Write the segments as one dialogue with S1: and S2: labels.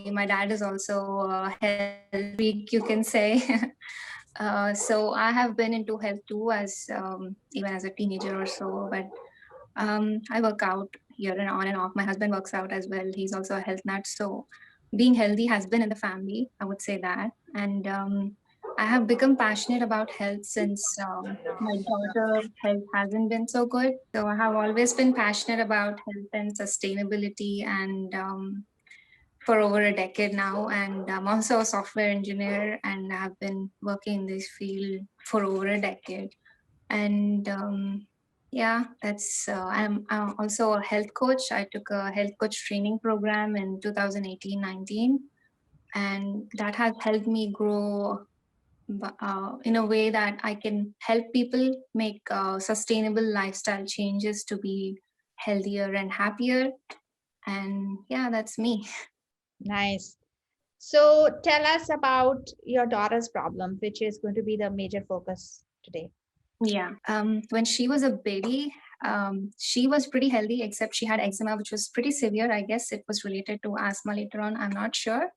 S1: definitely. My dad is also a health freak, you can say. So I have been into health too, as even as a teenager or so. But I work out here and on and off. My husband works out as well. He's also a health nut. So being healthy has been in the family, I would say that. And I have become passionate about health since my daughter health hasn't been so good. So I have always been passionate about health and sustainability, and for over a decade now. And I'm also a software engineer, and I've been working in this field for over a decade. And yeah, I'm also a health coach. I took a health coach training program in 2018-19, and that has helped me grow in a way that I can help people make sustainable lifestyle changes to be healthier and happier. And yeah, that's me.
S2: Nice. So tell us about your daughter's problem, which is going to be the major focus today.
S1: Yeah. When she was a baby, she was pretty healthy, except she had eczema, which was pretty severe. I guess it was related to asthma later on. I'm not sure.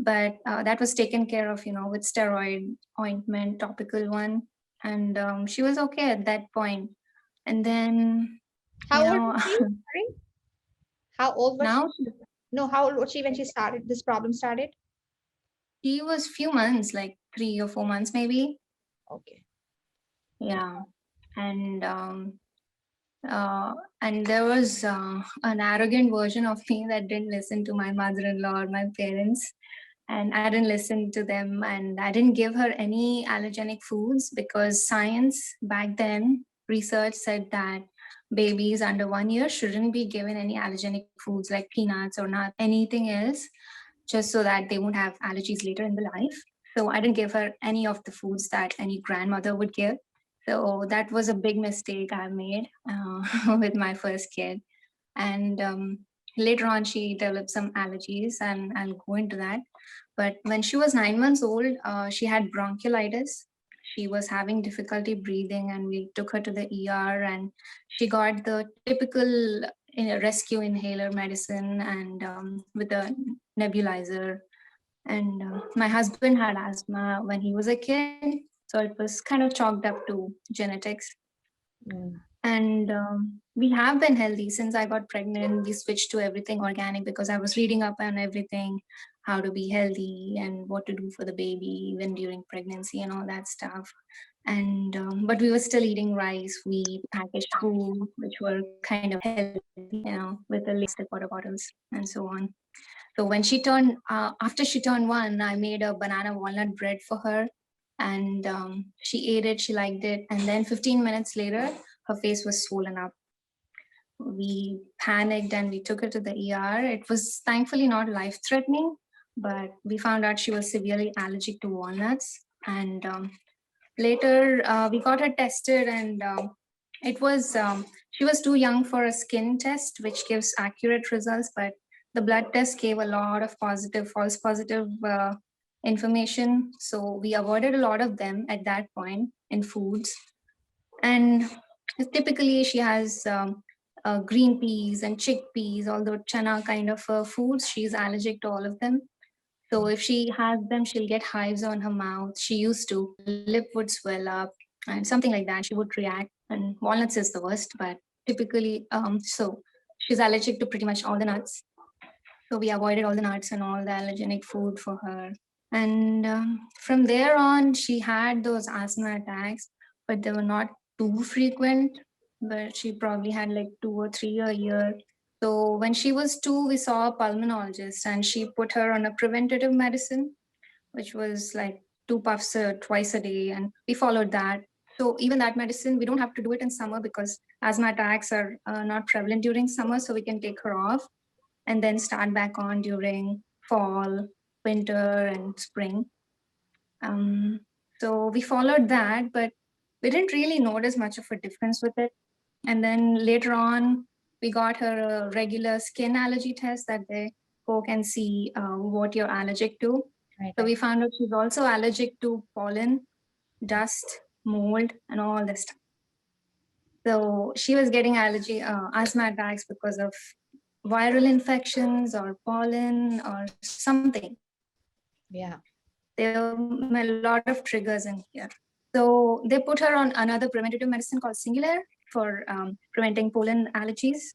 S1: But that was taken care of, with steroid ointment, topical one. And she was okay at that point. And then,
S2: How old was she? Sorry? How old was she?
S1: now
S2: No, how old was she when she started this problem started?
S1: she was few months, like 3 or 4 months maybe.
S2: Okay.
S1: Yeah. And uh, and there was an arrogant version of me that didn't listen to my mother-in-law or my parents, and I didn't listen to them, and I didn't give her any allergenic foods because science back then, research said that babies under 1 year shouldn't be given any allergenic foods like peanuts or not anything else, just so that they won't have allergies later in the life. So I didn't give her any of the foods that any grandmother would give. So that was a big mistake I made with my first kid. And later on, she developed some allergies, and I'll go into that. But when she was 9 months old, she had bronchiolitis. She was having difficulty breathing, and we took her to the ER, and she got the typical rescue inhaler medicine and with a nebulizer. And my husband had asthma when he was a kid, so it was kind of chalked up to genetics.
S2: Mm.
S1: And we have been healthy since I got pregnant. We switched to everything organic because I was reading up on everything, how to be healthy and what to do for the baby, even during pregnancy and all that stuff. And but we were still eating rice, wheat, packaged food, which were kind of healthy, with the plastic water bottles and so on. So when she turned, after she turned 1, I made a banana walnut bread for her, and she ate it. She liked it, and then 15 minutes later, her face was swollen up. We panicked and we took her to the ER. It was thankfully not life threatening, but we found out she was severely allergic to walnuts. And later, we got her tested, and it was she was too young for a skin test, which gives accurate results, but the blood test gave a lot of false positive information. So we avoided a lot of them at that point in foods. And typically, she has green peas and chickpeas, although chana kind of foods. She's allergic to all of them. So if she has them, she'll get hives on her mouth. She used to. Her lip would swell up and something like that. She would react. And walnuts is the worst, but typically, so she's allergic to pretty much all the nuts. So we avoided all the nuts and all the allergenic food for her. And from there on, she had those asthma attacks, but they were not too frequent. But she probably had like 2 or 3 a year. So when she was 2, we saw a pulmonologist, and she put her on a preventative medicine, which was like 2 puffs twice a day. And we followed that. So even that medicine, we don't have to do it in summer because asthma attacks are not prevalent during summer. So we can take her off and then start back on during fall, winter, and spring. Um, so we followed that, but we didn't really notice much of a difference with it. And then later on, we got her a regular skin allergy test that they go and see what you're allergic to.
S2: Right,
S1: So
S2: right.
S1: we found out she's also allergic to pollen, dust, mold, and all this stuff. So she was getting asthma attacks because of viral infections or pollen or something.
S2: Yeah.
S1: There were a lot of triggers in here. So they put her on another preventative medicine called Singular for preventing pollen allergies.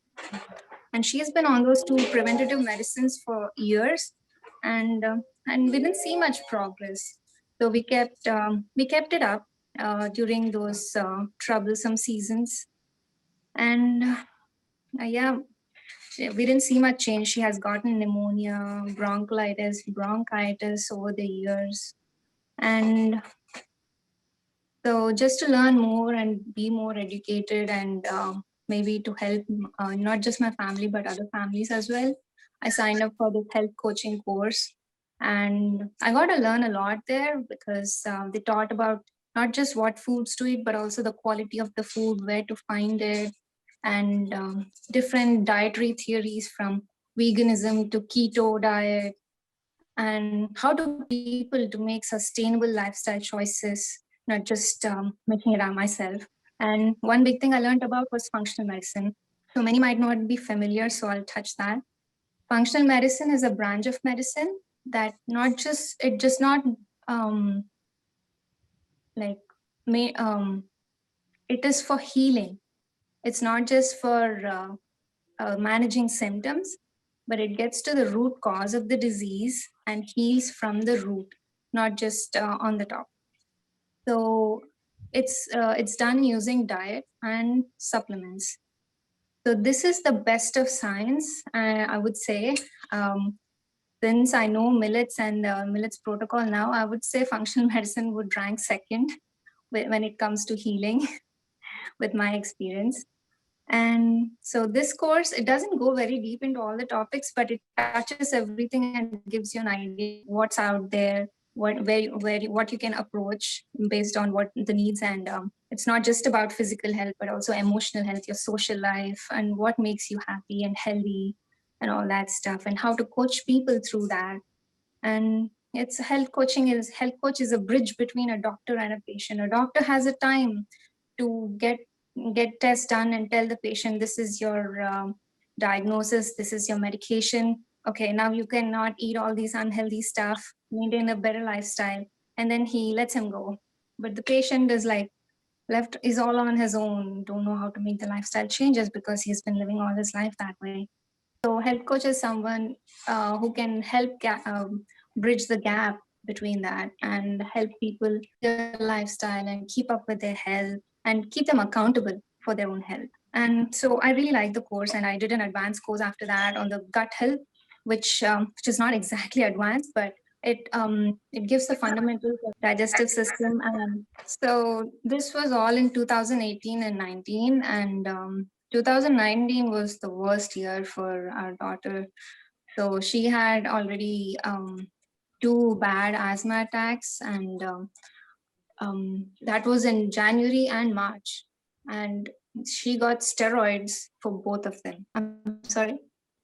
S1: And she's been on those two preventative medicines for years, and we didn't see much progress. So we kept it up during those troublesome seasons, and yeah, we didn't see much change. She has gotten pneumonia, bronchitis over the years, and so just to learn more and be more educated and maybe to help not just my family but other families as well, I signed up for this health coaching course. And I got to learn a lot there because they taught about not just what foods to eat, but also the quality of the food, where to find it, and different dietary theories from veganism to keto diet, and how to guide people to make sustainable lifestyle choices, not just making it out myself. And one big thing I learned about was functional medicine. So many might not be familiar, so I'll touch that. Functional medicine is a branch of medicine that not just it just not um, like may it is for healing. It's not just for managing symptoms, but it gets to the root cause of the disease and heals from the root, not just on the top. So it's done using diet and supplements. So this is the best of science, I would say. Um, since I know millets and millets protocol now, I would say functional medicine would rank second when it comes to healing, with my experience. And so this course, it doesn't go very deep into all the topics, but it touches everything and gives you an idea what's out there, what you can approach based on what the needs. And it's not just about physical health, but also emotional health, your social life, and what makes you happy and healthy, and all that stuff, and how to coach people through that. And it's health coach is a bridge between a doctor and a patient. A doctor has a time to get tests done and tell the patient, this is your diagnosis, this is your medication, okay, now you cannot eat all these unhealthy stuff, maintain a better lifestyle, and then he lets him go. But the patient is like left is all on his own, don't know how to make the lifestyle changes because he's been living all his life that way. So health coach is someone who can help bridge the gap between that and help people their lifestyle and keep up with their health and keep them accountable for their own health. And so I really liked the course, and I did an advanced course after that on the gut health, which is not exactly advanced, but it gives the fundamentals of digestive system. And so this was all in 2018 and 19, and 2019 was the worst year for our daughter. So she had already two bad asthma attacks, and that was in January and March. And she got steroids for both of them. I'm sorry.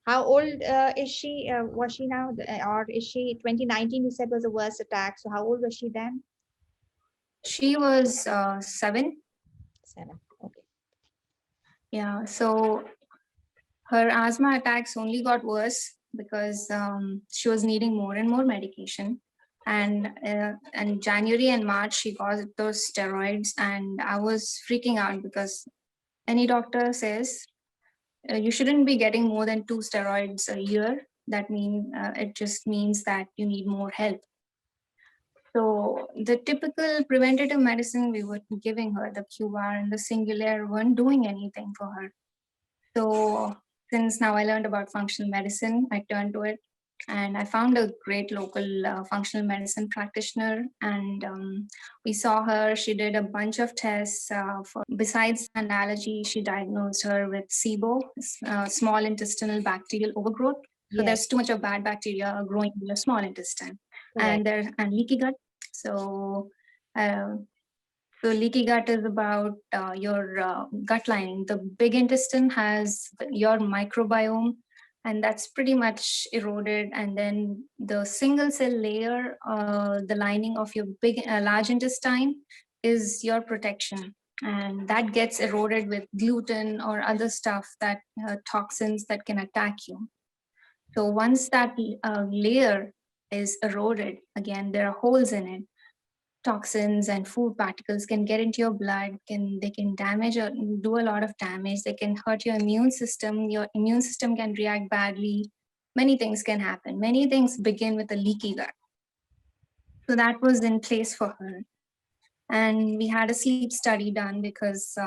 S2: How old is she? Was she now, or is she 2019? You said was the worst attack. So how old was she then?
S1: She was 7.
S2: 7. Okay.
S1: Yeah. So her asthma attacks only got worse because she was needing more and more medication. And January and March she got those steroids, and I was freaking out because any doctor says you shouldn't be getting more than 2 steroids a year. That means it just means that you need more help. So the typical preventative medicine we were giving her, the QR and the Singular, weren't doing anything for her. So since now I learned about functional medicine, I turned to it, and I found a great local functional medicine practitioner. And we saw her. She did a bunch of tests. Besides an allergy, she diagnosed her with SIBO, small intestinal bacterial overgrowth. So
S2: Yes,
S1: there's too much of bad bacteria growing in your small intestine,
S2: correct.
S1: and leaky gut. So uh, so leaky gut is about your gut lining. The big intestine has your microbiome, and that's pretty much eroded. And then the single cell layer, the lining of your large intestine, is your protection. and that gets eroded with gluten or other stuff that toxins that can attack you. So once that layer is eroded, again, there are holes in it. Toxins and food particles can get into your blood, they can damage or do a lot of damage. They can hurt your immune system. Your immune system can react badly. Many things can happen. Many things begin with a leaky gut. So that was in place for her. And we had a sleep study done because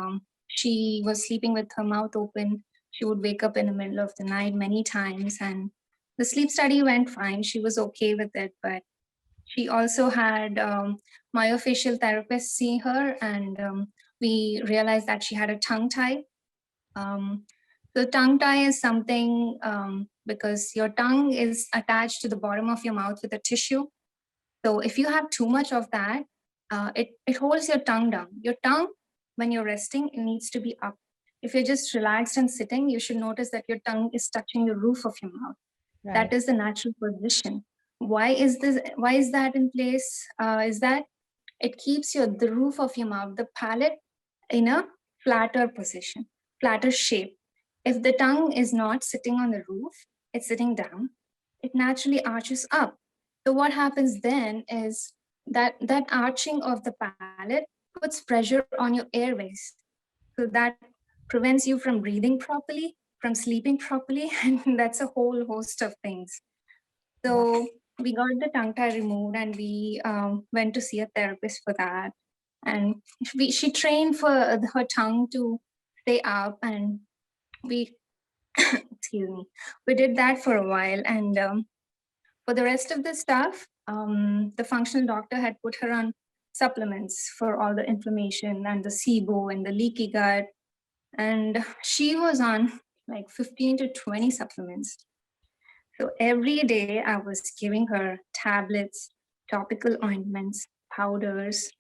S1: she was sleeping with her mouth open. She would wake up in the middle of the night many times, and the sleep study went fine. She was okay with it, but she also had myofascial therapists see her, and we realized that she had a tongue tie. Um, the tongue tie is something because your tongue is attached to the bottom of your mouth with a tissue. So if you have too much of that, it holds your tongue down. Your tongue, when you're resting, it needs to be up. If you're just relaxed and sitting, you should notice that your tongue is touching the roof of your mouth. That
S2: Right.
S1: is the natural position. Why is this? Why is that in place? Is that it keeps the roof of your mouth, the palate, in a flatter position, flatter shape. If the tongue is not sitting on the roof, it's sitting down, it naturally arches up. So what happens then is that arching of the palate puts pressure on your airways. So that prevents you from breathing properly, from sleeping properly, and that's a whole host of things.
S2: Wow.
S1: So we got the tongue tie removed, and we went to see a therapist for that. And she trained for her tongue to stay up, and we, excuse me, we did that for a while. And for the rest of the stuff, the functional doctor had put her on supplements for all the inflammation and the SIBO and the leaky gut. And she was on like 15 to 20 supplements. So every day I was giving her tablets, topical ointments, powders,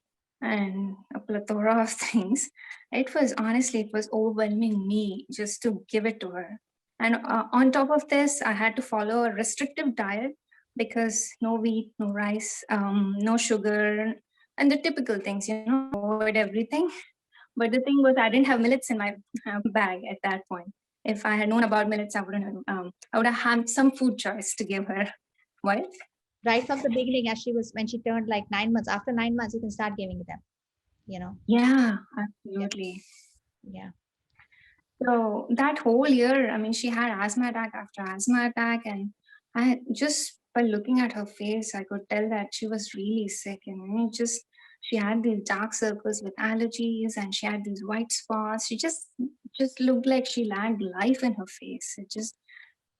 S1: and a plethora of things. It was overwhelming me just to give it to her. And on top of this, I had to follow a restrictive diet because no wheat, no rice, no sugar, and the typical things, avoid everything. But the thing was, I didn't have millets in my bag at that point. If I had known about millets, I would have had some food choice to give her. What?
S2: Right from the beginning, as she was when she turned like 9 months. After 9 months, you can start giving them. You know.
S1: Yeah,
S2: Yeah.
S1: absolutely.
S2: Yeah.
S1: So that whole year, I mean, she had asthma attack after asthma attack, and I just by looking at her face, I could tell that she was really sick. And she had these dark circles with allergies, and she had these white spots. She just looked like she lacked life in her face.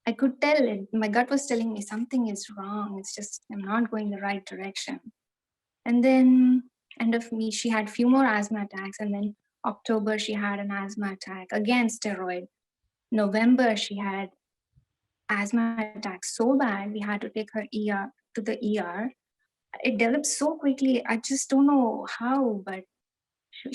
S1: I could tell it. My gut was telling me something is wrong. It's just I'm not going the right direction. And then end of me, she had few more asthma attacks, and then October she had an asthma attack, again steroid. November she had asthma attack so bad we had to take her to the ER. It developed so quickly. I just don't know how, but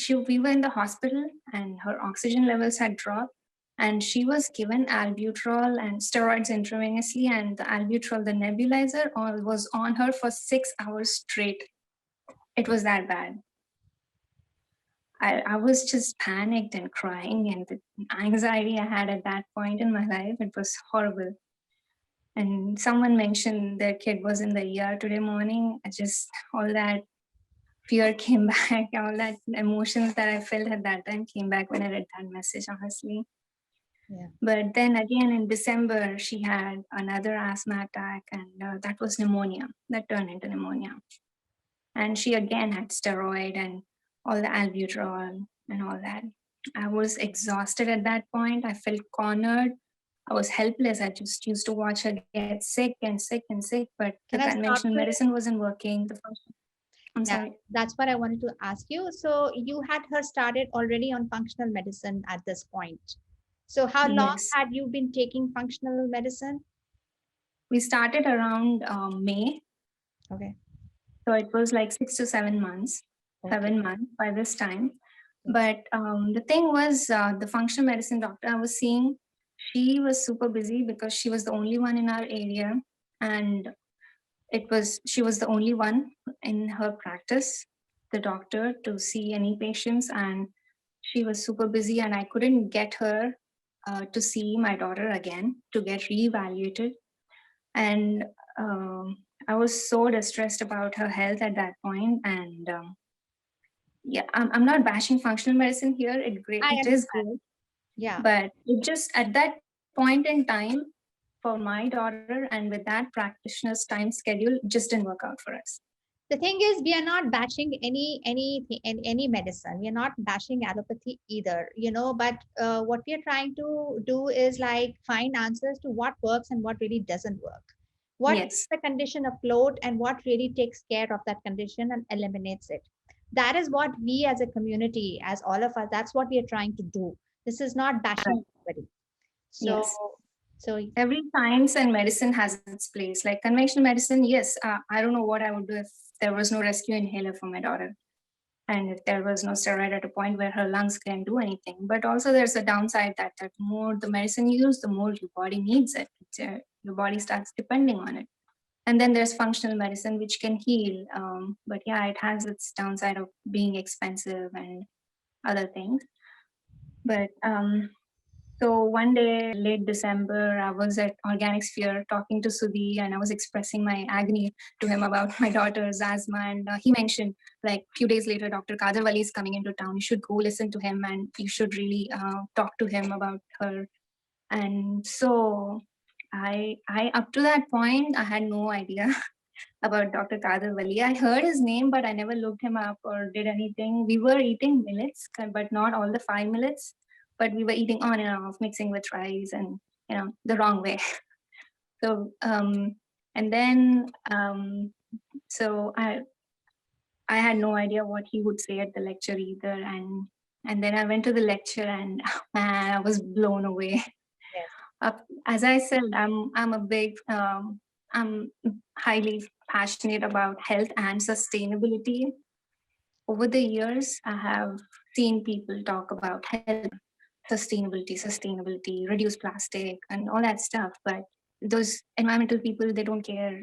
S1: we were in the hospital and her oxygen levels had dropped, and she was given albuterol and steroids intravenously, and the albuterol, the nebulizer, was on her for 6 hours straight. It was that bad. I was just panicked and crying, and the anxiety I had at that point in my life, it was horrible. And someone mentioned their kid was in the ER today morning. All that fear came back, all that emotions that I felt at that time came back when I read that message, honestly.
S2: Yeah.
S1: But then again in December, she had another asthma attack, and that was pneumonia. That turned into pneumonia. And she again had steroid and all the albuterol and all that. I was exhausted at that point. I felt cornered. I was helpless. I just used to watch her get sick and sick and sick, but the
S2: Can I stop
S1: conventional
S2: you?
S1: medicine wasn't working. I'm
S2: Yeah,
S1: sorry.
S2: that's what I wanted to ask you. So you had her started already on functional medicine at this point. So how long
S1: Yes.
S2: had you been taking functional medicine?
S1: We started around May.
S2: Okay.
S1: So it was like 6 to 7 months,
S2: Okay.
S1: 7 months by this time.
S2: Yes.
S1: But the thing was, the functional medicine doctor I was seeing, she was super busy because she was the only one in our area. And she was the only one in her practice, the doctor, to see any patients. And she was super busy and I couldn't get her to see my daughter again to get reevaluated. And I was so distressed about her health at that point. And yeah, I'm not bashing functional medicine here.
S2: I
S1: It is
S2: understand.
S1: great,
S2: Yeah.
S1: but it just at that point in time for my daughter and with that practitioner's time schedule just didn't work out for us.
S2: The thing is, we are not bashing any medicine. We are not bashing allopathy either, but what we are trying to do is like find answers to what works and what really doesn't work, what keeps
S1: Yes,
S2: the condition afloat and what really takes care of that condition and eliminates it. That is what we as a community, as all of us, that's what we are trying to do. This is not bashing
S1: right.
S2: anybody. So
S1: Yes.
S2: so
S1: Every science and medicine has its place. Like conventional medicine, yes, I don't know what I would do if there was no rescue inhaler for my daughter. And if there was no steroid at a point where her lungs can do anything. But also there's a downside that the more the medicine you use, the more your body needs it. Your body starts depending on it. And then there's functional medicine, which can heal. But yeah, it has its downside of being expensive and other things. But so one day, late December, I was at Organic Sphere talking to Sudhi, and I was expressing my agony to him about my daughter's asthma. And he mentioned, like, a few days later, Dr. Kadir Wali is coming into town. You should go listen to him, and you should really talk to him about her. And so, I up to that point, I had no idea about Dr. Kadir Wali. I heard his name, but I never looked him up or did anything. We were eating millets, but not all the 5 millets. But we were eating on and off, mixing with rice and the wrong way. So and then so I had no idea what he would say at the lecture either, and then I went to the lecture and man, I was blown away.
S2: yes,
S1: As I said, I'm a big I'm highly passionate about health and sustainability. Over the years, I have seen people talk about health, sustainability, reduce plastic, and all that stuff. But those environmental people, they don't care.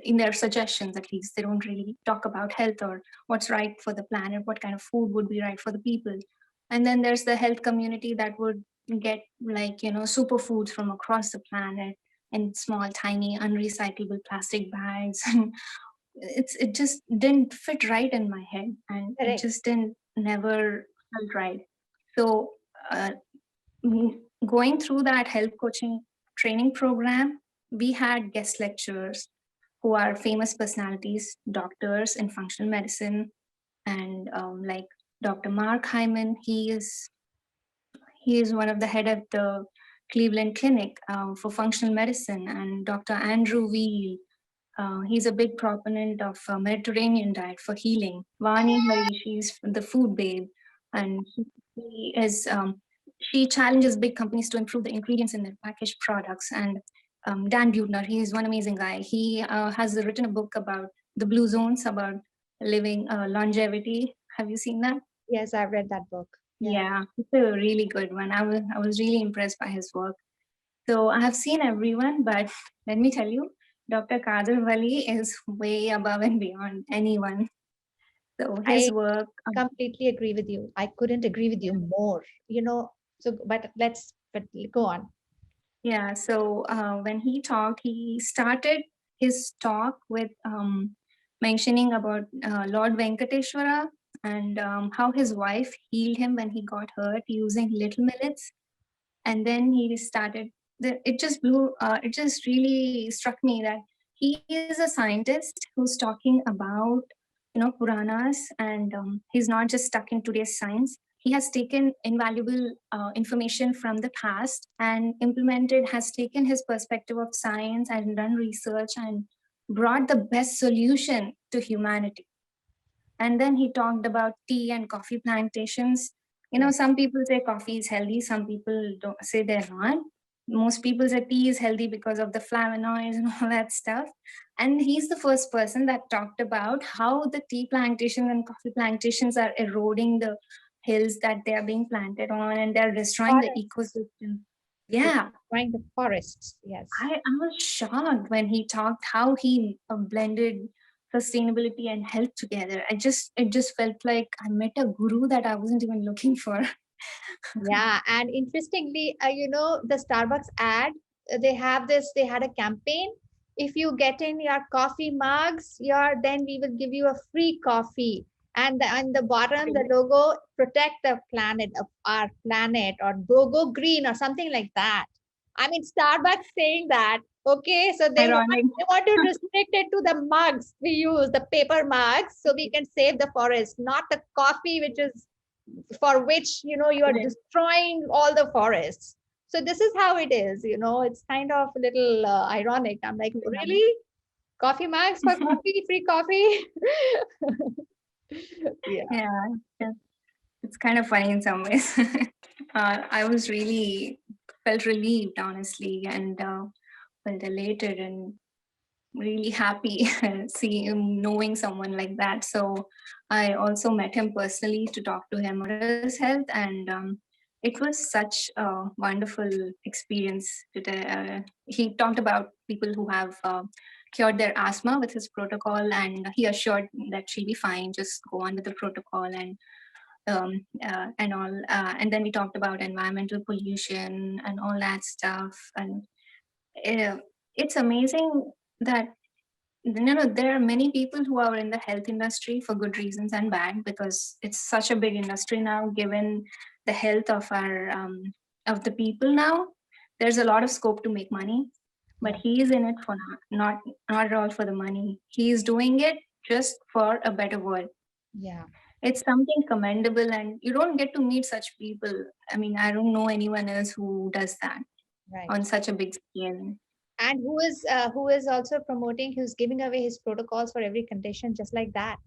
S1: In their suggestions, at least, they don't really talk about health or what's right for the planet, what kind of food would be right for the people. And then there's the health community that would get like superfoods from across the planet in small, tiny, unrecyclable plastic bags. And it just didn't fit right in my head, and it
S2: correct.
S1: just didn't never felt right. So uh, going through that health coaching training program, we had guest lecturers who are famous personalities, doctors in functional medicine, and like Dr. Mark Hyman. He is one of the head of the Cleveland Clinic for functional medicine, and Dr. Andrew Weil. He's a big proponent of Mediterranean diet for healing. Vani Hari, she's the food babe, and he is she challenges big companies to improve the ingredients in their packaged products. And Dan Buettner, he is one amazing guy. He has written a book about the blue zones, about living longevity. Have you seen that?
S2: Yes, I've read that book. Yeah.
S1: Yeah, it's a really good one. I was really impressed by his work. So I have seen everyone, but let me tell you, Dr. Kadir Wali is way above and beyond anyone. So
S2: I
S1: his work,
S2: completely agree with you. I couldn't agree with you more. So but go on.
S1: yeah. So when he talked, he started his talk with mentioning about Lord Venkateshwara and how his wife healed him when he got hurt using little millets. And then he started it just really struck me that he is a scientist who's talking about Puranas, and he's not just stuck in today's science. He has taken invaluable information from the past and implemented has taken his perspective of science and done research and brought the best solution to humanity. And then he talked about tea and coffee plantations.
S2: Yes,
S1: Some people say coffee is healthy, some people don't say they're not. Most people say tea is healthy because of the flavonoids and all that stuff. And he's the first person that talked about how the tea plantations and coffee plantations are eroding the hills that they are being planted on, and they're destroying the
S2: forests.
S1: ecosystem.
S2: They're
S1: Yeah,
S2: destroying the forests. Yes.
S1: I was shocked when he talked how he blended sustainability and health together. It just felt like I met a guru that I wasn't even looking for.
S2: Yeah, and interestingly, the Starbucks ad, they have this, they had a campaign. If you get in your coffee mugs, then we will give you a free coffee. And on the bottom, the logo, protect the planet, of our planet, or go green, or something like that. I mean, Starbucks saying that, okay, so
S1: Ironic.
S2: they want to restrict it to the mugs we use, the paper mugs, so we can save the forest, not the coffee, which is for which you are destroying all the forests. So this is how it is. It's kind of a little ironic. I'm like, really, coffee mugs for coffee, free coffee? Yeah.
S1: Yeah, yeah, it's kind of funny in some ways. I was really felt relieved, honestly, and felt elated and really happy seeing knowing someone like that. So I also met him personally to talk to him about his health, and it was such a wonderful experience today. He talked about people who have cured their asthma with his protocol, and he assured that she'll be fine, just go under the protocol and all. And then we talked about environmental pollution and all that stuff. And uh, it's amazing that there are many people who are in the health industry for good reasons and bad, because it's such a big industry now. Given the health of the people now, there's a lot of scope to make money. But
S2: Yeah.
S1: he is in it for not at all for the money. He is doing it just for a better world.
S2: Yeah.
S1: It's something commendable, and you don't get to meet such people. I mean, I don't know anyone else who does that
S2: Right.
S1: on such a big scale.
S2: And who is also promoting, who's giving away his protocols for every condition, just like that.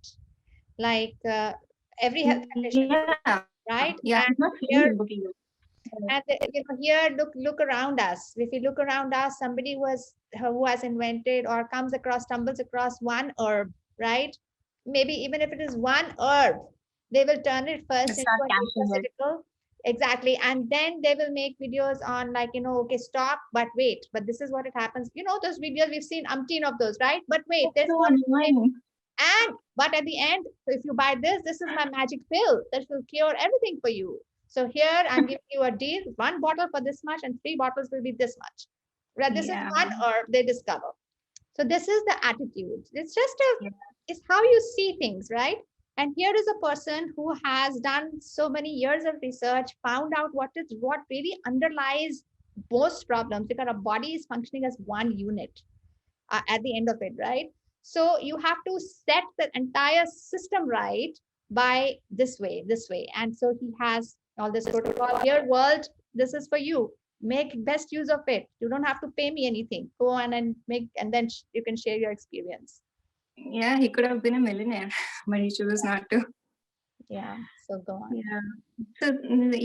S2: Like every health condition,
S1: Yeah, yeah, he's
S2: right?
S1: not feeling
S2: And
S1: the book either.
S2: here here, look around us. If you look around us, somebody who has invented or stumbles across one herb, right? Maybe even if it is one herb, they will turn it first
S1: Let's
S2: into
S1: start
S2: a
S1: cashing it.
S2: nutraceutical. Exactly. And then they will make videos on, like, okay, stop, but wait, but this is what it happens. Those videos, we've seen umpteen of those, right? But wait,
S1: It's
S2: there's
S1: so
S2: more to it.
S1: annoying.
S2: And but at the end, so if you buy this is my magic pill that will cure everything for you. So here I'm giving you a deal: one bottle for this much, and three bottles will be this much. Right? This is
S1: Yeah,
S2: one herb they discover. So this is the attitude.
S1: yeah,
S2: It's how you see things, right? And here is a person who has done so many years of research, found out what really underlies most problems, because our body is functioning as one unit at the end of it, right? So you have to set the entire system right by this way. And so he has all this protocol here. World, this is for you. Make best use of it. You don't have to pay me anything. Go on and make, and then you can share your experience.
S1: yeah. He could have been a millionaire, but he chose not to.
S2: Yeah. So go on.
S1: Yeah. So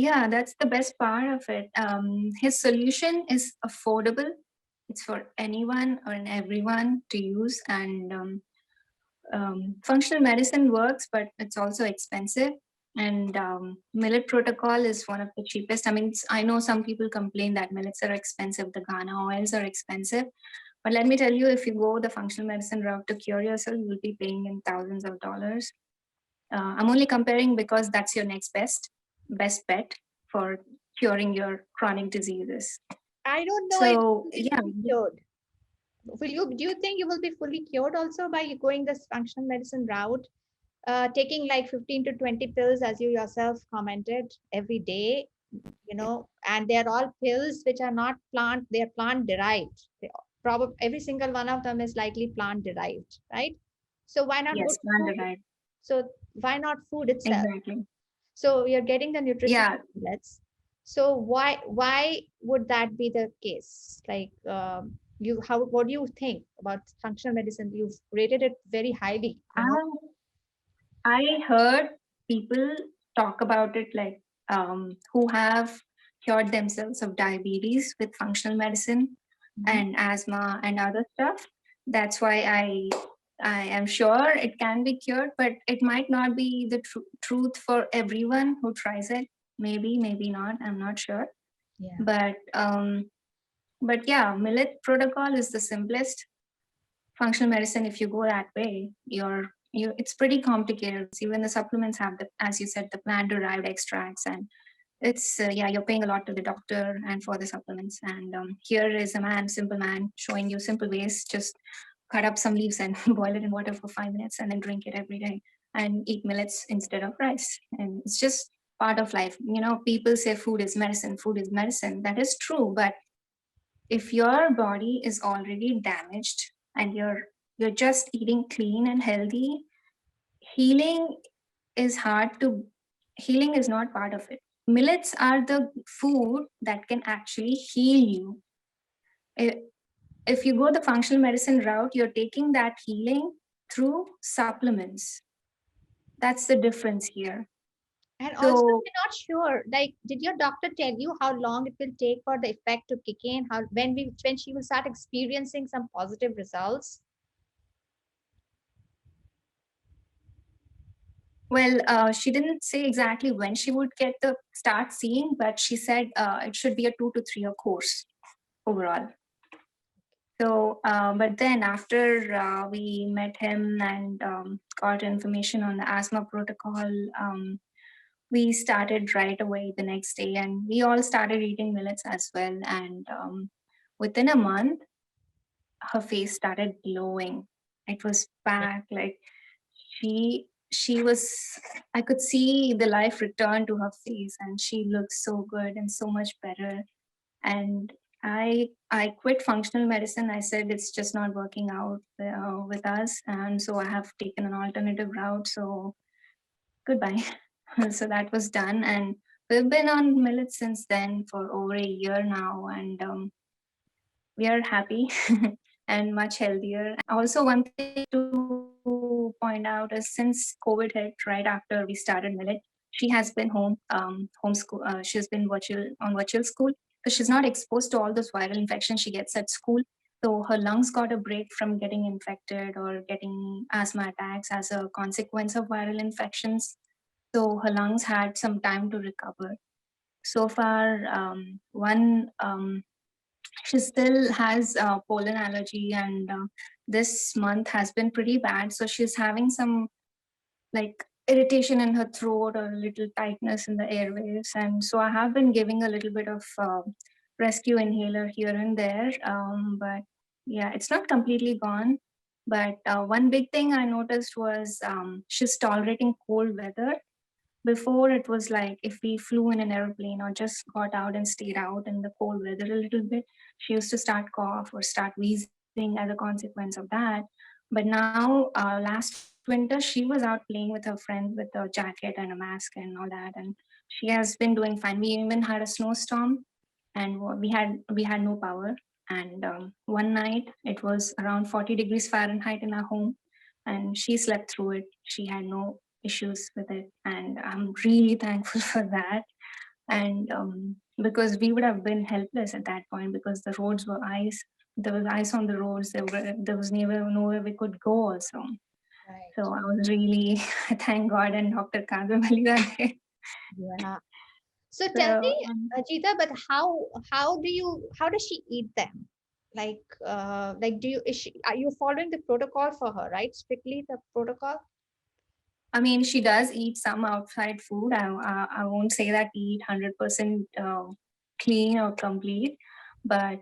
S1: yeah, that's the best part of it. His solution is affordable. It's for anyone or everyone to use, and functional medicine works, but it's also expensive. And millet protocol is one of the cheapest. I mean, I know some people complain that millets are expensive, the Ghana oils are expensive. But let me tell you, if you go the functional medicine route to cure yourself, you'll be paying in thousands of dollars. I'm only comparing because that's your next best bet for curing your chronic diseases.
S2: I don't know if
S1: So
S2: you will be
S1: yeah,
S2: fully cured. Do you think you will be fully cured also by going this functional medicine route? Taking like 15 to 20 pills, as you yourself commented, every day, and they're all pills which are not plant, they're plant derived. Probably every single one of them is likely plant derived, right? So why not go
S1: yes,
S2: to
S1: plant
S2: food?
S1: derived.
S2: So why not food itself?
S1: Exactly.
S2: So you're getting the nutrition
S1: Yeah.
S2: from millets. So why would that be the case? Like, what do you think about functional medicine? You've rated it very highly,
S1: I heard people talk about it like who have cured themselves of diabetes with functional medicine
S2: Mhm.
S1: and asthma and other stuff. That's why I am sure it can be cured, but it might not be the truth for everyone who tries it. Maybe, maybe not. I'm not sure.
S2: Yeah.
S1: But yeah, millet protocol is the simplest functional medicine, if you go that way, it's pretty complicated. Even the supplements have the, as you said, the plant derived extracts, and it's yeah, you're paying a lot to the doctor and for the supplements. And here is a man, simple man, showing you simple ways. Just cut up some leaves and boil it in water for 5 minutes, and then drink it every day, and eat millets instead of rice. And it's just part of life. You know, people say food is medicine. Food is medicine. That is true, but if your body is already damaged and you're just eating clean and healthy, healing is hard to healing is not part of it. Millets are the food that can actually heal you. I- if you go the functional medicine route, you're taking that healing through supplements. That's the difference here.
S2: And also,
S1: So,
S2: we're not sure. Like, did your doctor tell you how long it will take for the effect to kick in? How when she will start experiencing some positive results?
S1: well, she didn't say exactly when she would get the start seeing, but she said it should be a 2 to 3 year course overall. So, but then after we met him and got information on the asthma protocol, we started right away the next day, and we all started eating millets as well. And within a month, her face started glowing. It was back, like she was. I could see the life return to her face, and she looked so good and so much better. And I quit functional medicine. I said it's just not working out with us, and so I have taken an alternative route. So goodbye. So that was done, and we've been on millet since then for over a year now, and we are happy and much healthier. Also, one thing to point out is since COVID hit right after we started millet, she has been homeschool. She's been on virtual school, so she's not exposed to all those viral infections she gets at school. So her lungs got a break from getting infected or getting asthma attacks as a consequence of viral infections. So her lungs had some time to recover. So far, one she still has pollen allergy, and this month has been pretty bad. So she's having some like irritation in her throat or a little tightness in the airways, and so I have been giving a little bit of rescue inhaler here and there. But yeah, it's not completely gone. But one big thing I noticed was she's tolerating cold weather. Before it was like if we flew in an airplane or just got out and stayed out in the cold weather a little bit, she used to start cough or start wheezing as a consequence of that. But now, last winter, she was out playing with her friend with a jacket and a mask and all that, and she has been doing fine. We even had a snowstorm, and we had no power. And one night it was around 40 degrees Fahrenheit in our home, and she slept through it. She had no issues with it, and I'm really thankful for that. And because we would have been helpless at that point because the roads were ice. There was ice on the roads. There was never nowhere we could go also. So
S2: Right.
S1: I was really thank God and Dr. Kadamali that day.
S2: Yeah. So tell
S1: So
S2: me, Ajita, but how does she eat them? Like do you is she, are you following the protocol for her, right? Strictly the protocol?
S1: I mean, she does eat some outside food. I won't say that we eat 100% clean or complete, but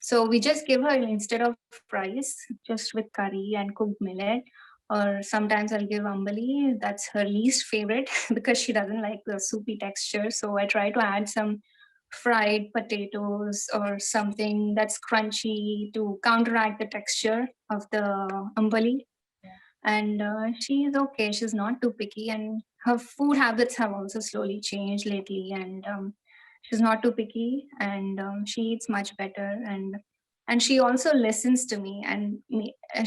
S1: so we just give her instead of rice, just with curry and cooked millet, or sometimes I'll give ambali. That's her least favorite because she doesn't like the soupy texture. So I try to add some fried potatoes or something that's crunchy to counteract the texture of the ambali.
S2: Yeah.
S1: And she's okay. She's not too picky, and her food habits have also slowly changed lately. And she's not too picky, and she eats much better. And she also listens to me, and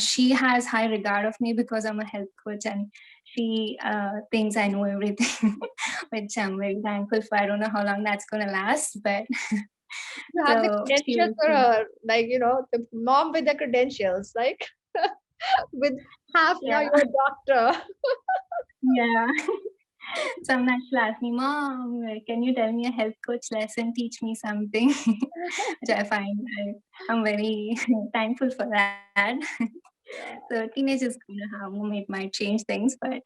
S1: she has high regard of me because I'm a health coach, and she thinks I know everything, which I'm very thankful for. I don't know how long that's gonna last, but
S2: You have the
S1: so she
S2: credentials for
S1: listens.
S2: her, like the mom with the credentials, like with half now
S1: Yeah,
S2: you're a doctor.
S1: yeah. Sometimes she'll ask me, Mom, can you tell me a health coach lesson? Teach me something, which I find I'm very thankful for that.
S2: Yeah.
S1: So teenage is gonna have it might change things, but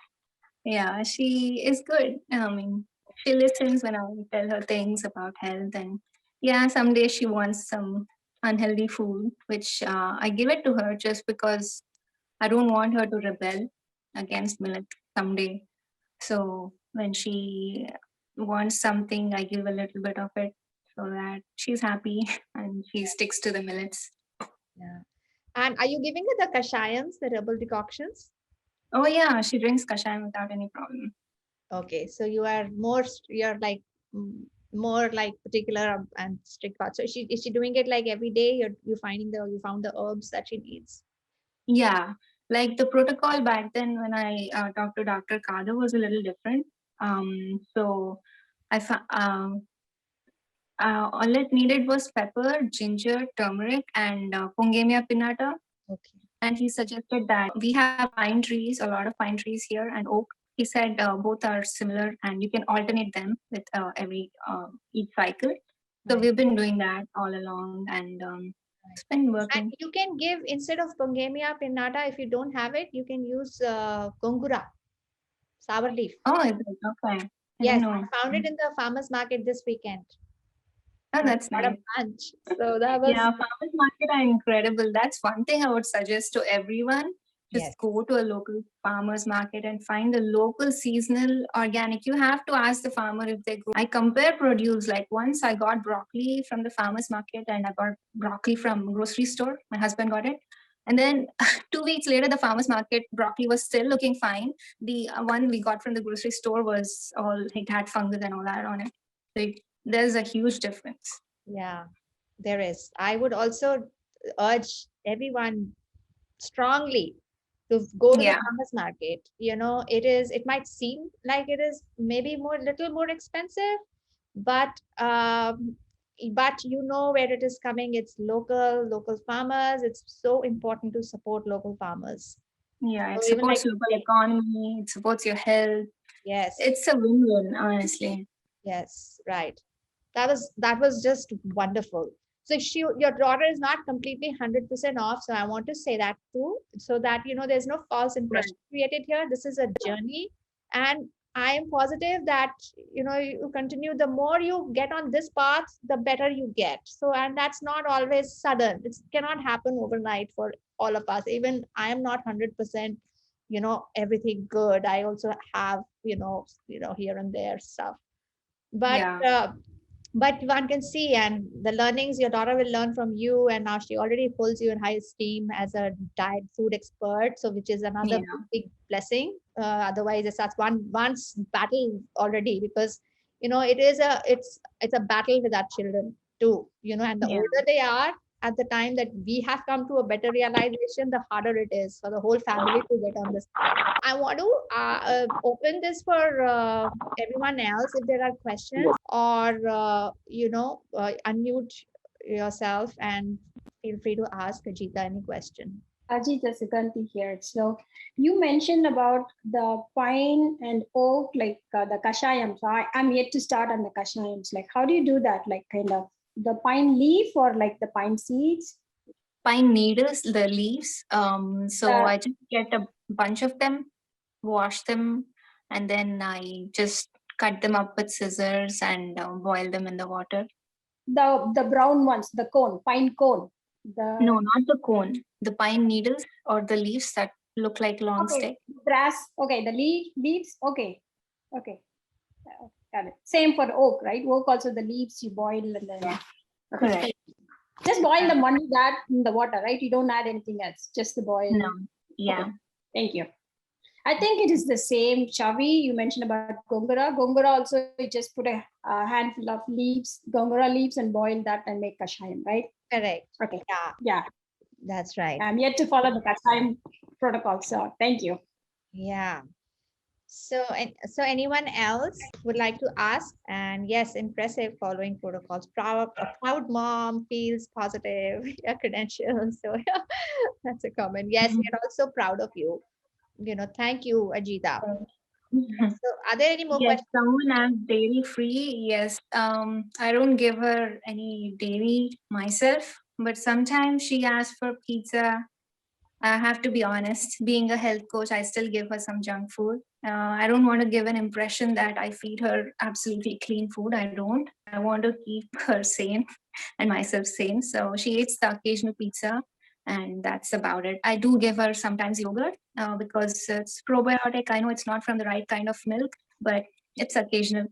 S1: yeah, she is good. I mean, she listens when I tell her things about health, and yeah, someday she wants some unhealthy food, which I give it to her just because I don't want her to rebel against millet someday. So when she wants something, I give a little bit of it so that she's happy and she sticks to the millets.
S2: Yeah. And are you giving her the kashayams, the herbal decoctions?
S1: Oh yeah, she drinks kashayam without any problem.
S2: Okay, so you are more, you're like more like particular and strict about. So is she doing it like every day? You finding you found the herbs that she needs.
S1: Yeah, like the protocol back then when I talked to Dr. Kader was a little different. So all it needed was pepper, ginger, turmeric, and Pongemia pinnata.
S2: Okay,
S1: And he suggested that we have pine trees, a lot of pine trees here, and oak. He said both are similar, and you can alternate them with every each cycle. So
S2: right,
S1: we've been doing that all along, and it's
S2: right.
S1: been
S2: And
S1: working.
S2: you can give instead of Pongemia pinnata, if you don't have it, you can use gongura, sour leaf.
S1: Oh, is it okay? I didn't
S2: Yes,
S1: know.
S2: I found it in the farmers market this weekend.
S1: Oh,
S2: I
S1: that's
S2: got a
S1: nice.
S2: bunch. So that
S1: Yeah,
S2: was,
S1: farmers market are incredible. That's one thing I would suggest to everyone. Just
S2: yes,
S1: go to a local farmers market and find a local seasonal organic. You have to ask the farmer if they grow. I compare produce. Like once I got broccoli from the farmers market and I got broccoli from grocery store. My husband got it. And then 2 weeks later, the farmers market broccoli was still looking fine. The one we got from the grocery store was all, it had fungus and all that on it. So there's a huge difference.
S2: yeah, there is. I would also urge everyone strongly to go to the
S1: Yeah.
S2: farmers market. It might seem like it is maybe more little more expensive, but where it is coming. It's local farmers. It's so important to support local farmers.
S1: Yeah, it
S2: So even like
S1: supports local economy, it supports your health.
S2: yes,
S1: It's a win-win, honestly.
S2: yes, right. That was just wonderful. So your daughter is not completely 100% off, so I want to say that too, so that there's no false impression
S1: Right.
S2: created here. This is a journey, and I am positive that you continue. The more you get on this path, the better you get. So, and that's not always sudden. It cannot happen overnight for all of us. Even I am not 100% everything good. I also have here and there stuff, but
S1: Yeah,
S2: one can see, and the learnings your daughter will learn from you, and now she already holds you in high esteem as a diet food expert, so which is another
S1: yeah,
S2: big blessing. Otherwise it's that's one's battle already, because it's a battle with our children too, and the
S1: yeah,
S2: older they are, at the time that we have come to a better realization, the harder it is for the whole family to get on this path. I want to open this for everyone else if there are questions, or unmute yourself and feel free to ask Ajita any question.
S3: Ajit Sukanti here. So you mentioned about the pine and oak, like the kashayam. So I'm yet to start on the kashayams. Like, how do you do that? Like, kind of the pine leaf or like the pine seeds?
S1: pine needles, the leaves. So
S3: The
S1: I just get a bunch of them, wash them, and then I just cut them up with scissors and boil them in the water.
S3: the brown ones, the cone, pine cone.
S1: No,
S3: The
S1: not the cone. The pine needles or the leaves that look like long
S3: okay,
S1: stick.
S3: grass. Okay, the leaves. Okay, okay, got it. Same for oak, right? Oak also the leaves you boil and then
S1: Correct.
S3: okay. Just boil
S2: Yeah.
S3: them only that in the water, right? You don't add anything else, just the
S1: No.
S3: boil. Okay,
S1: Yeah.
S3: thank you. I think it is the same. Chavi, you mentioned about gongura. Gongura also, you just put a handful of leaves, gongura leaves, and boil that and make kashayam, right?
S2: Correct.
S3: Okay.
S2: Yeah,
S3: Yeah,
S2: that's right.
S3: I'm yet to follow the kashayam protocol. So thank you.
S2: Yeah. So anyone else would like to ask? And yes, impressive following protocols. A proud mom feels positive. Your credentials. So yeah, that's a comment. Yes, we are also proud of you. Thank you, Ajita. So are there any more
S1: Yes,
S2: questions?
S1: someone asked dairy free. Yes, I don't give her any dairy myself, but sometimes she asks for pizza I have to be honest. Being a health coach, I still give her some junk food. I don't want to give an impression that I feed her absolutely clean food. I don't. I want to keep her sane and myself sane. So she eats the occasional pizza, and that's about it. I do give her sometimes yogurt because it's probiotic. I know it's not from the right kind of milk, but it's occasional.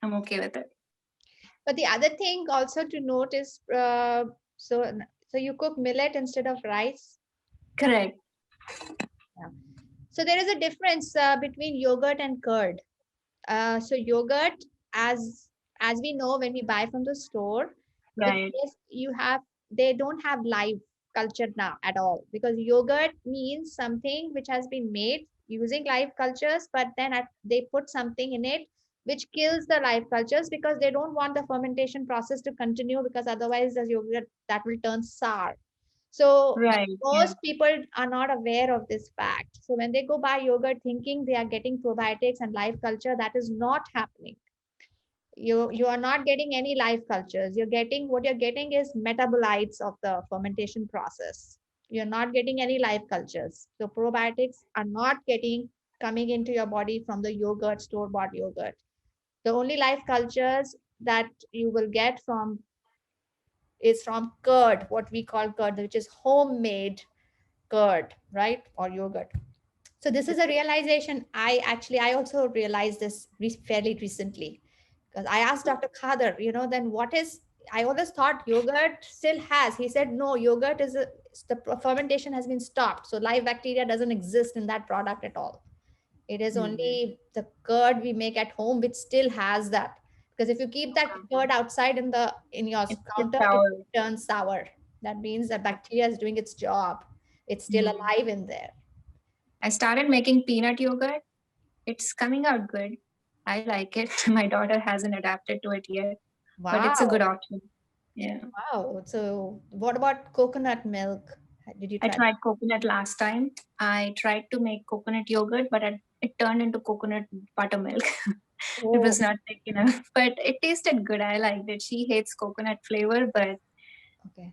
S1: I'm okay with it.
S2: But the other thing also to note is, so you cook millet instead of rice.
S1: Correct.
S2: Yeah. So there is a difference between yogurt and curd. So yogurt, as we know when we buy from the store, the
S1: Right.
S2: taste you have, they don't have live culture now at all, because yogurt means something which has been made using live cultures, but then they put something in it which kills the live cultures, because they don't want the fermentation process to continue, because otherwise the yogurt that will turn sour. So
S1: Right. Yeah.
S2: most people are not aware of this fact. So when they go buy yogurt thinking they are getting probiotics and live culture, that is not happening. You are not getting any live cultures. You're getting is metabolites of the fermentation process. You're not getting any live cultures. So probiotics are not getting coming into your body from the yogurt, store bought yogurt. The only live cultures that you will get from is from curd, what we call curd, which is homemade curd, right? Or yogurt. So this is a realization. I also realized this fairly recently, because I asked Dr. Khader, then what is, I always thought yogurt still has. He said, no, yogurt the fermentation has been stopped. So live bacteria doesn't exist in that product at all. It is only the curd we make at home which still has that. Because if you keep that curd outside in your
S1: It's just
S2: counter, it
S1: our.
S2: turns sour. That means that bacteria is doing its job. It's still
S1: Mm.
S2: alive in there.
S1: I started making peanut yogurt. It's coming out good. I like it. My daughter hasn't adapted to it yet, but it's a good
S2: Wow.
S1: option. Yeah.
S2: Wow. So what about coconut milk? Did you
S1: I
S2: try that?
S1: tried coconut last time. I tried to make coconut yogurt, but it turned into coconut buttermilk. It
S2: Oh,
S1: was not thick enough, but it tasted good. I liked it. She hates coconut flavor, but
S2: okay.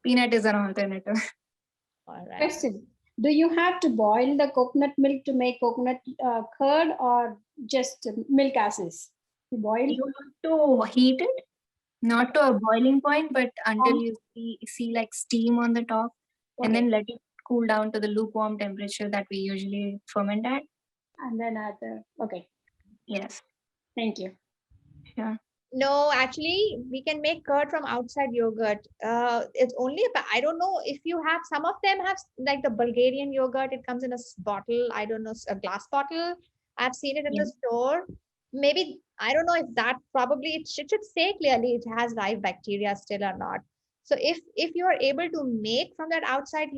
S1: peanut is an alternative.
S2: All right.
S3: Question. Do you have to boil the coconut milk to make coconut curd or just milk as is? You boil?
S1: You have to heat it, not to a boiling point, but until
S3: Um,
S1: you see like steam on the top, and
S3: okay.
S1: then let it cool down to the lukewarm temperature that we usually ferment at.
S3: And then add the, okay.
S1: Yes.
S3: Thank you.
S1: Yeah.
S2: No, actually, we can make curd from outside yogurt. It's only I don't know if you have, some of them have like the Bulgarian yogurt. It comes in a bottle. I don't know, a glass bottle. I've seen it in the
S1: Yeah.
S2: store. Maybe I don't know if that, probably it should say clearly it has live bacteria still or not. So if you are able to make from that outside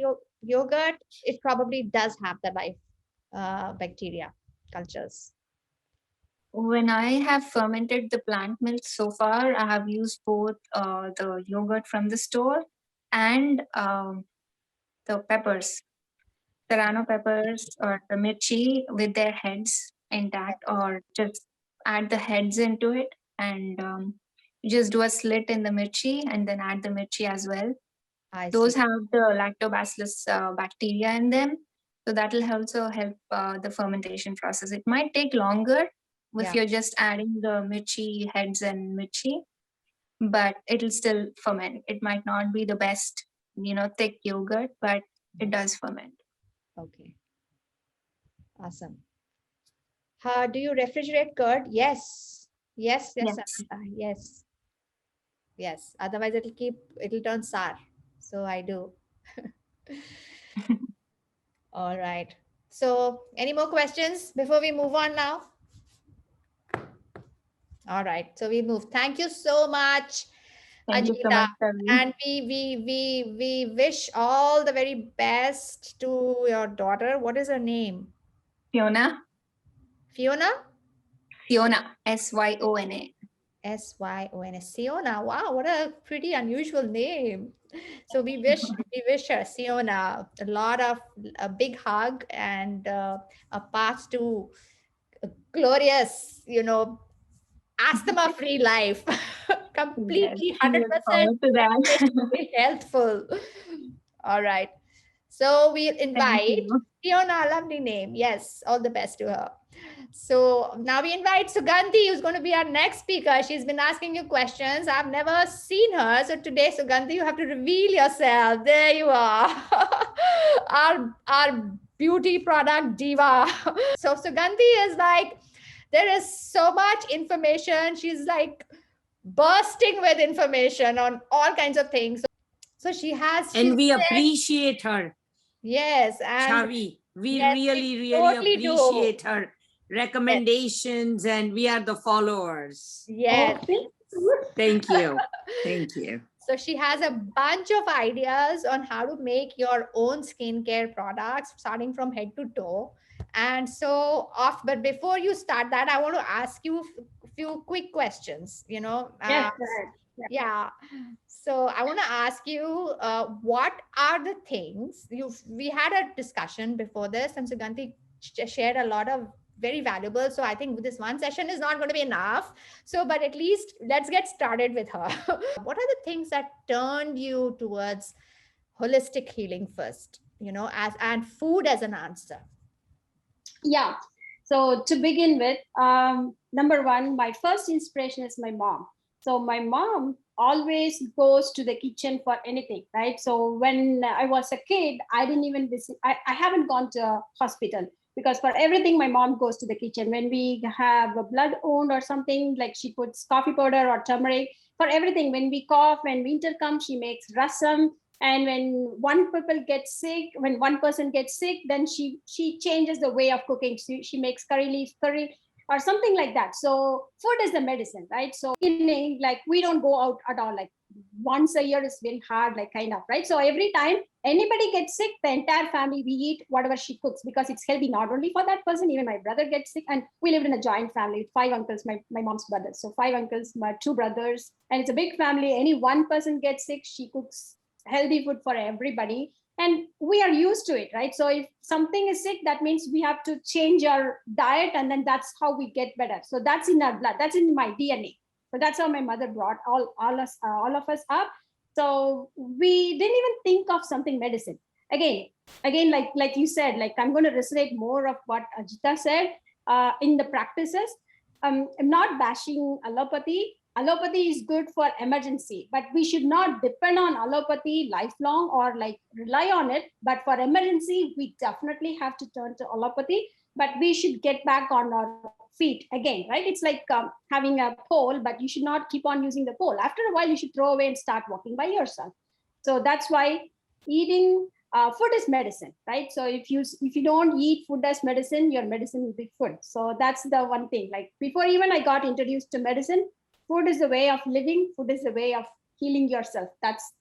S2: yogurt, it probably does have the live bacteria cultures.
S1: When I have fermented the plant milk so far, I have used both the yogurt from the store and the peppers, serrano peppers or the mirchi with their heads intact, or just add the heads into it and you just do a slit in the mirchi and then add the mirchi as well.
S2: I
S1: Those
S2: see.
S1: have the lactobacillus bacteria in them, so that will also help the fermentation process. It might take longer if
S2: Yeah.
S1: you're just adding the mirchi heads and mirchi, but it'll still ferment. It might not be the best, thick yogurt, but it does ferment.
S2: Okay. Awesome. Do you refrigerate curd? Yes. Yes, yes,
S1: Yes.
S2: Samantha. Yes. Yes. Otherwise it'll turn sour. So I do. All right. So any more questions before we move on now? All right. So we move. Thank you so much,
S1: Thank you so
S2: Ajita.
S1: much, Kavi.
S2: And we wish all the very best to your daughter. What is her name?
S1: Fiona.
S2: Fiona?
S1: Fiona. Syona.
S2: Syona. Siona. Wow, what a pretty unusual name. So we wish her, Siona, a big hug and a path to a glorious, asthma free life.
S1: Yes.
S2: Completely
S1: We look
S2: 100%
S1: forward to that.
S2: healthful. All right. So we'll
S1: Thank
S2: invite
S1: you.
S2: Fiona, lovely name. Yes, all the best to her. So now we invite Sugandhi, who's going to be our next speaker. She's been asking you questions. I've never seen her. So today, Sugandhi, you have to reveal yourself. There you are. our beauty product diva. So Sugandhi is like, there is so much information. She's like bursting with information on all kinds of things. So
S4: And
S2: she's
S4: we appreciate her,
S2: yes, and
S4: Chavi. We
S2: yes, we
S4: really, really
S2: totally do.
S4: appreciate her
S2: Yes,
S4: recommendations, and we are the followers.
S2: yes.
S3: Oh, thank you.
S4: Thank you. Thank you.
S2: So she has a bunch of ideas on how to make your own skincare products, starting from head to toe. And so, but before you start that, I want to ask you a few quick questions.
S3: Yes, correct. Yeah.
S2: Yeah. So I want to ask you, what are the things we had a discussion before this, and Sugandhi shared a lot of very valuable. So I think this one session is not going to be enough. So, but at least let's get started with her. What are the things that turned you towards holistic healing first? As and food as an answer.
S3: Yeah. So to begin with, number one, my first inspiration is my mom. So my mom always goes to the kitchen for anything, right? So when I was a kid, I didn't even visit, I haven't gone to a hospital because for everything, my mom goes to the kitchen. When we have a blood wound or something, like she puts coffee powder or turmeric for everything. When we cough, when winter comes, she makes rasam. And when one person gets sick, then she changes the way of cooking. She makes curry leaf curry or something like that. So food is the medicine, right? So like we don't go out at all. Like once a year is very hard, like kind of, right? So every time anybody gets sick, the entire family, we eat whatever she cooks because it's healthy not only for that person. Even my brother gets sick, and we lived in a joint family with 5 uncles, my mom's brothers. So 5 uncles, my 2 brothers, and it's a big family. Any one person gets sick, she cooks healthy food for everybody, and we are used to it, right? So if something is sick, that means we have to change our diet, and then that's how we get better. So that's in our blood, that's in my DNA. So that's how my mother brought all of us up. So we didn't even think of something medicine. Again, like you said, like I'm going to resonate more of what Ajita said. In the practices, I'm not bashing allopathy. Allopathy is good for emergency, but we should not depend on allopathy lifelong or like rely on it. But for emergency, we definitely have to turn to allopathy, but we should get back on our feet again, right? It's like having a pole, but you should not keep on using the pole. After a while, you should throw away and start walking by yourself. So that's why eating food is medicine, right? So if you don't eat food as medicine, your medicine will be food. So that's the one thing. Like before even I got introduced to medicine, food is the way of living. Food is the way of healing yourself. That's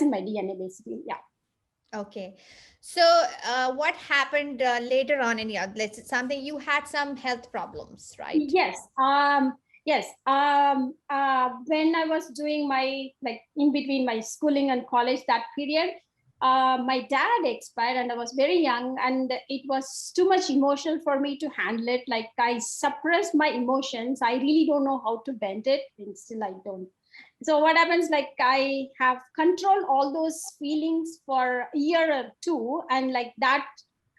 S3: in my DNA basically. Yeah.
S2: Okay. So what happened later on in your, let's say something, you had some health problems, right?
S3: Yes. Yes. When I was doing my, like in between my schooling and college, that period, my dad expired and I was very young, and it was too much emotional for me to handle it. Like I suppressed my emotions. I really don't know how to vent it, and still I don't. So what happens, like I have controlled all those feelings for a year or two, and like that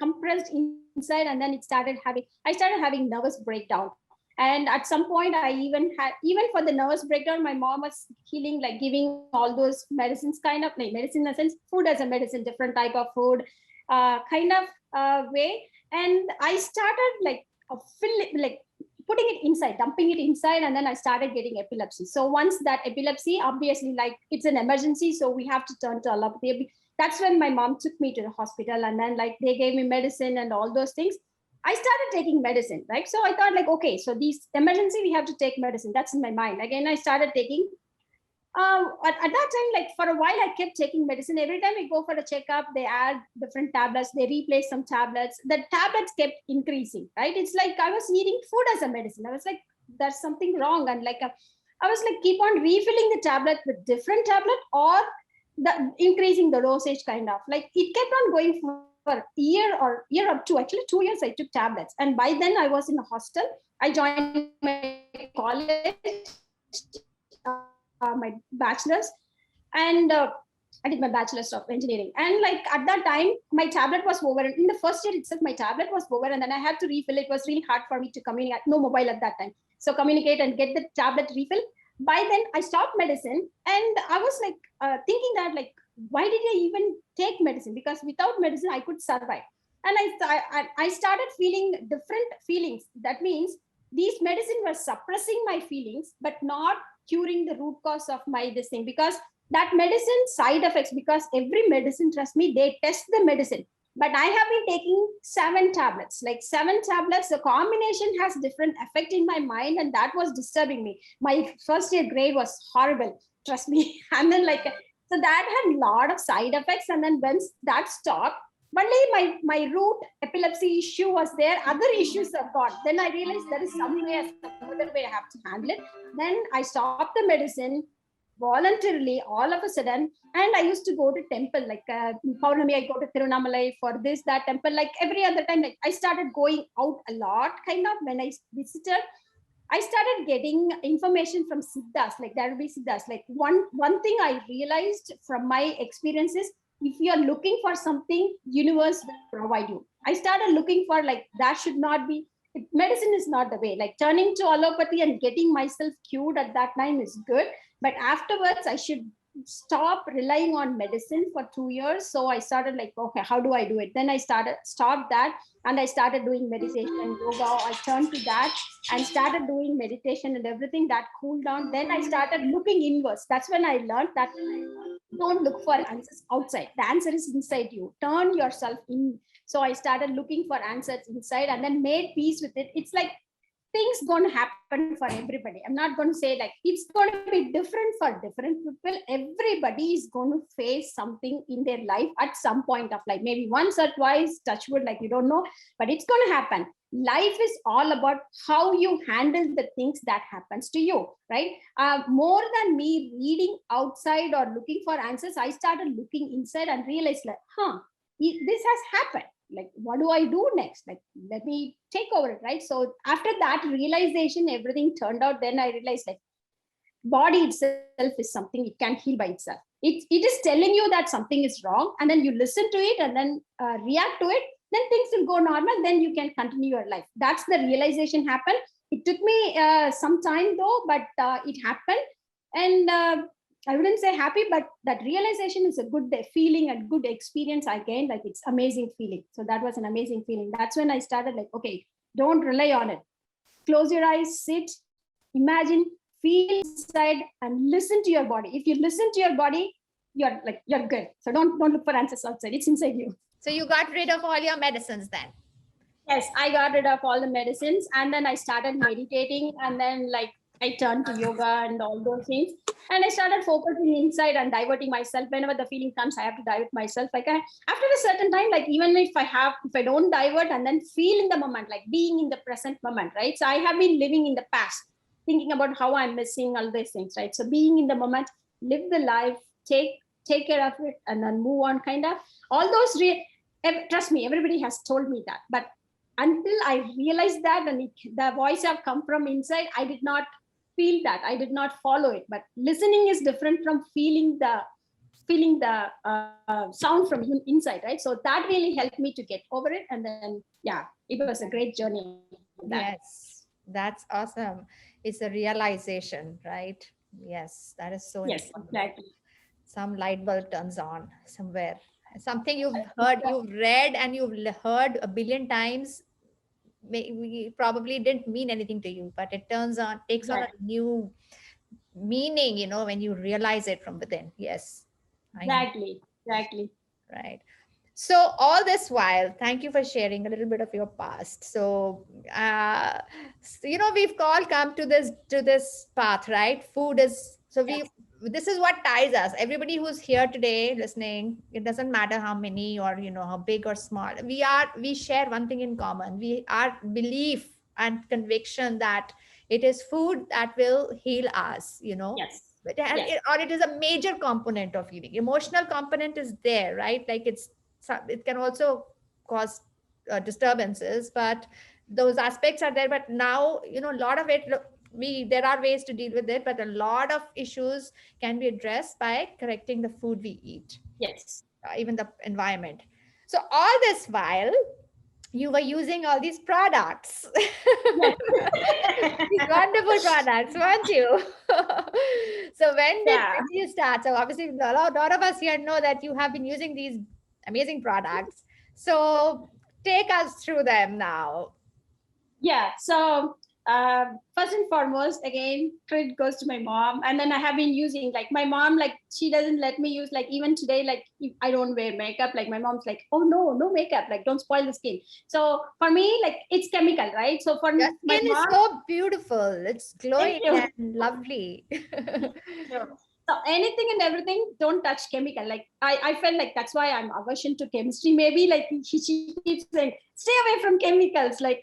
S3: compressed inside, and then I started having nervous breakdown. And at some point I even for the nervous breakdown, my mom was healing, like giving all those medicines, kind of like medicine in the sense, food as a medicine, different type of food, kind of way. And I started like like putting it inside, dumping it inside, and then I started getting epilepsy. So once that epilepsy, obviously, like it's an emergency, so we have to turn to allopathy. That's when my mom took me to the hospital, and then like they gave me medicine and all those things. I started taking medicine, right? So I thought like, okay, so these emergency, we have to take medicine. That's in my mind. Again, I started taking. At that time, like for a while, I kept taking medicine. Every time we go for a checkup, they add different tablets. They replace some tablets. The tablets kept increasing, right? It's like I was eating food as a medicine. I was like, there's something wrong, and like I was like, keep on refilling the tablet with different tablet, or the increasing the dosage, kind of like it kept on going for year or two. Actually 2 years I took tablets, and by then I was in a hostel. I joined my college, my bachelor's, and I did my bachelor's of engineering. And like at that time, my tablet was over. In the first year itself, my tablet was over. And then I had to refill. It was really hard for me to communicate. No mobile at that time. So communicate and get the tablet refill. By then, I stopped medicine. And I was like thinking that like, why did I even take medicine? Because without medicine, I could survive. And I started feeling different feelings. That means these medicine were suppressing my feelings, but not curing the root cause of my this thing. Because that medicine side effects, because every medicine, trust me, they test the medicine. But I have been taking 7 tablets, like 7 tablets. The combination has different effect in my mind, and that was disturbing me. My first year grade was horrible, trust me. And then like, so that had a lot of side effects. And then once that stopped, only my root epilepsy issue was there. Other issues are gone. Then I realized there is some way, some other way I have to handle it. Then I stopped the medicine voluntarily all of a sudden. And I used to go to temple, like Paurnami, I go to Tirunamalai for this, that temple, like every other time. Like I started going out a lot, kind of when I visited. I started getting information from Siddhas, like there will be Siddhas. Like one thing I realized from my experiences, if you are looking for something, universe will provide you. I started looking for like, that should not be, medicine is not the way. Like turning to allopathy and getting myself cured at that time is good. But afterwards, I should stop relying on medicine for 2 years. So I started like, okay, how do I do it? Then I stopped that, and I started doing meditation, yoga. I turned to that and started doing meditation and everything. That cooled down. Then I started looking inwards. That's when I learned that don't look for answers outside. The answer is inside you. Turn yourself in. So I started looking for answers inside, and then made peace with it. It's like things going to happen for everybody. I'm not going to say like it's going to be different for different people. Everybody is going to face something in their life at some point of life, maybe once or twice, touch wood, like you don't know, but it's going to happen. Life is all about how you handle the things that happens to you, right? More than me reading outside or looking for answers, I started looking inside and realized like, this has happened. Like, what do I do next? Like, let me take over it, right? So after that realization, everything turned out. Then I realized like body itself is something, it can heal by itself. It is telling you that something is wrong, and then you listen to it and then react to it. Then things will go normal. Then you can continue your life. That's the realization happened. It took me some time though, but it happened. And I wouldn't say happy, but that realization is a good feeling and good experience I gained. Like it's amazing feeling. So that was an amazing feeling. That's when I started like, okay, don't rely on it. Close your eyes, sit, imagine, feel inside, and listen to your body. If you listen to your body, you're good. So don't look for answers outside. It's inside you.
S2: So you got rid of all your medicines then?
S3: Yes, I got rid of all the medicines, and then I started meditating, and then like I turned to yoga and all those things. And I started focusing inside and diverting myself. Whenever the feeling comes, I have to divert myself. Like after a certain time, like even if I don't divert and then feel in the moment, like being in the present moment, right? So I have been living in the past, thinking about how I'm missing all these things, right? So being in the moment, live the life, take care of it, and then move on, kind of. All those, trust me, everybody has told me that. But until I realized that, and the voice have come from inside, I did not feel that. I did not follow it. But listening is different from feeling the sound from inside, right? So that really helped me to get over it. And then, yeah, it was a great journey.
S2: Yes, that's awesome. It's a realization, right? Yes, that is so
S3: Yes,
S2: important.
S3: exactly.
S2: Some light bulb turns on somewhere. Something you've heard, you've read, and you've heard a billion times. Maybe probably didn't mean anything to you, but it turns on, takes on a new meaning, when you realize it from within. Yes, I know.
S3: Exactly.
S2: Right. So all this while, thank you for sharing a little bit of your past. So, we've all come to this path, right? Food is, so we, this is what ties us. Everybody who's here today listening, it doesn't matter how many or, how big or small, we share one thing in common. We are belief and conviction that it is food that will heal us,
S3: Yes.
S2: or it is a major component of healing. Emotional component is there, right? Like it can also cause disturbances, but those aspects are there. But now, a lot of it, there are ways to deal with it, but a lot of issues can be addressed by correcting the food we eat,
S3: Yes.
S2: even the environment. So all this while you were using all these products.
S3: Yes.
S2: These wonderful products, weren't you? So
S3: Yeah.
S2: when did you start? So obviously lot of us here know that you have been using these amazing products. So take us through them now.
S3: Yeah. So first and foremost, again, credit goes to my mom. And then I have been using, like, my mom, like, she doesn't let me use, like, even today, like, if I don't wear makeup, like, my mom's like, oh no, no makeup, like, don't spoil the skin. So for me, like, it's chemical, right? So for
S2: Your
S3: my
S2: skin is
S3: mom,
S2: so beautiful. It's
S3: thank
S2: glowing
S3: you.
S2: and lovely.
S3: Sure. So anything and everything, don't touch chemical. Like, I felt like that's why I'm aversion to chemistry. Maybe, like, she keeps saying, stay away from chemicals. Like,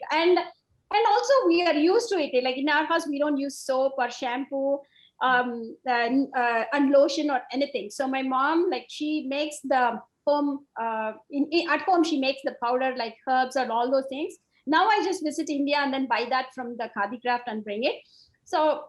S3: and also we are used to it. Like, in our house, we don't use soap or shampoo, and lotion or anything. So my mom, like, she makes the home, at home, she makes the powder, like herbs and all those things. Now I just visit India and then buy that from the Khadi craft and bring it. So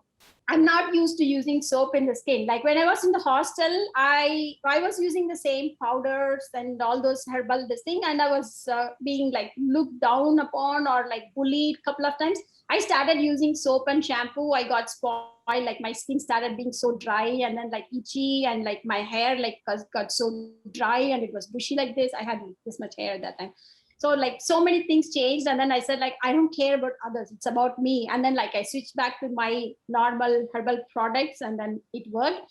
S3: I'm not used to using soap in the skin. Like, when I was in the hostel, I was using the same powders and all those herbal this thing, and I was being, like, looked down upon or, like, bullied a couple of times. I started using soap and shampoo. I got spoiled. Like, my skin started being so dry and then, like, itchy, and, like, my hair, like, got so dry and it was bushy like this. I had this much hair at that time. So, like, so many things changed, and then I said, like, I don't care about others, it's about me. And then, like, I switched back to my normal herbal products, and then it worked.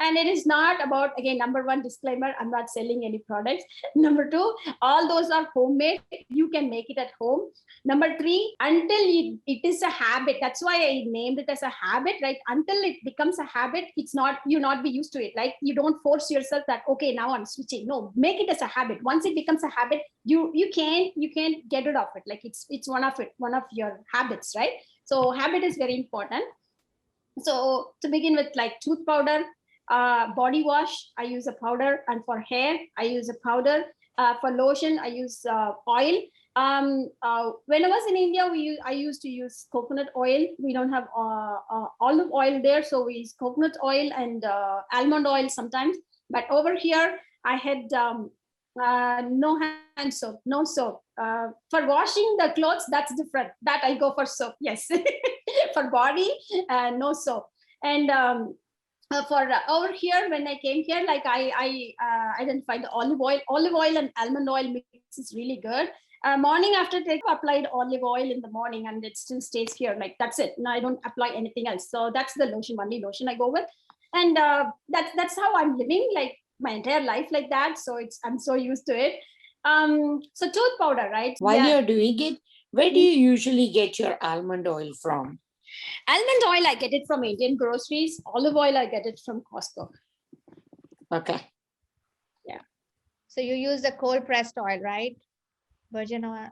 S3: And it is not about, again, number one, disclaimer, I'm not selling any products. Number two, all those are homemade, you can make it at home. Number three, until it is a habit, that's why I named it as a habit, right? Until it becomes a habit, it's not, you not be used to it. Like, you don't force yourself that, okay, now I'm switching. No, make it as a habit. Once it becomes a habit, you can't get rid of it. Like, it's one of your habits, right? So habit is very important. So to begin with, like, tooth powder, body wash, I use a powder, and for hair, I use a powder. For lotion, I use oil. When I was in India, I used to use coconut oil. We don't have olive oil there, so we use coconut oil and almond oil sometimes. But over here, I had no hand soap, no soap. For washing the clothes, that's different. That I go for soap. Yes, for body, no soap. And for over here, when I came here, like, I identified the olive oil and almond oil mix is really good. Morning after take, applied olive oil in the morning, and it still stays here. Like, that's it. No, I don't apply anything else. So that's the lotion, only lotion I go with. And that's how I'm living, like, my entire life like that. So I'm so used to it. So tooth powder, right?
S4: While
S3: Yeah.
S4: you're doing it, where do you usually get your almond oil from?
S3: Almond oil, I get it from Indian groceries. Olive oil, I get it from Costco.
S4: Okay.
S3: Yeah.
S2: So you use the cold pressed oil, right? Virgin oil.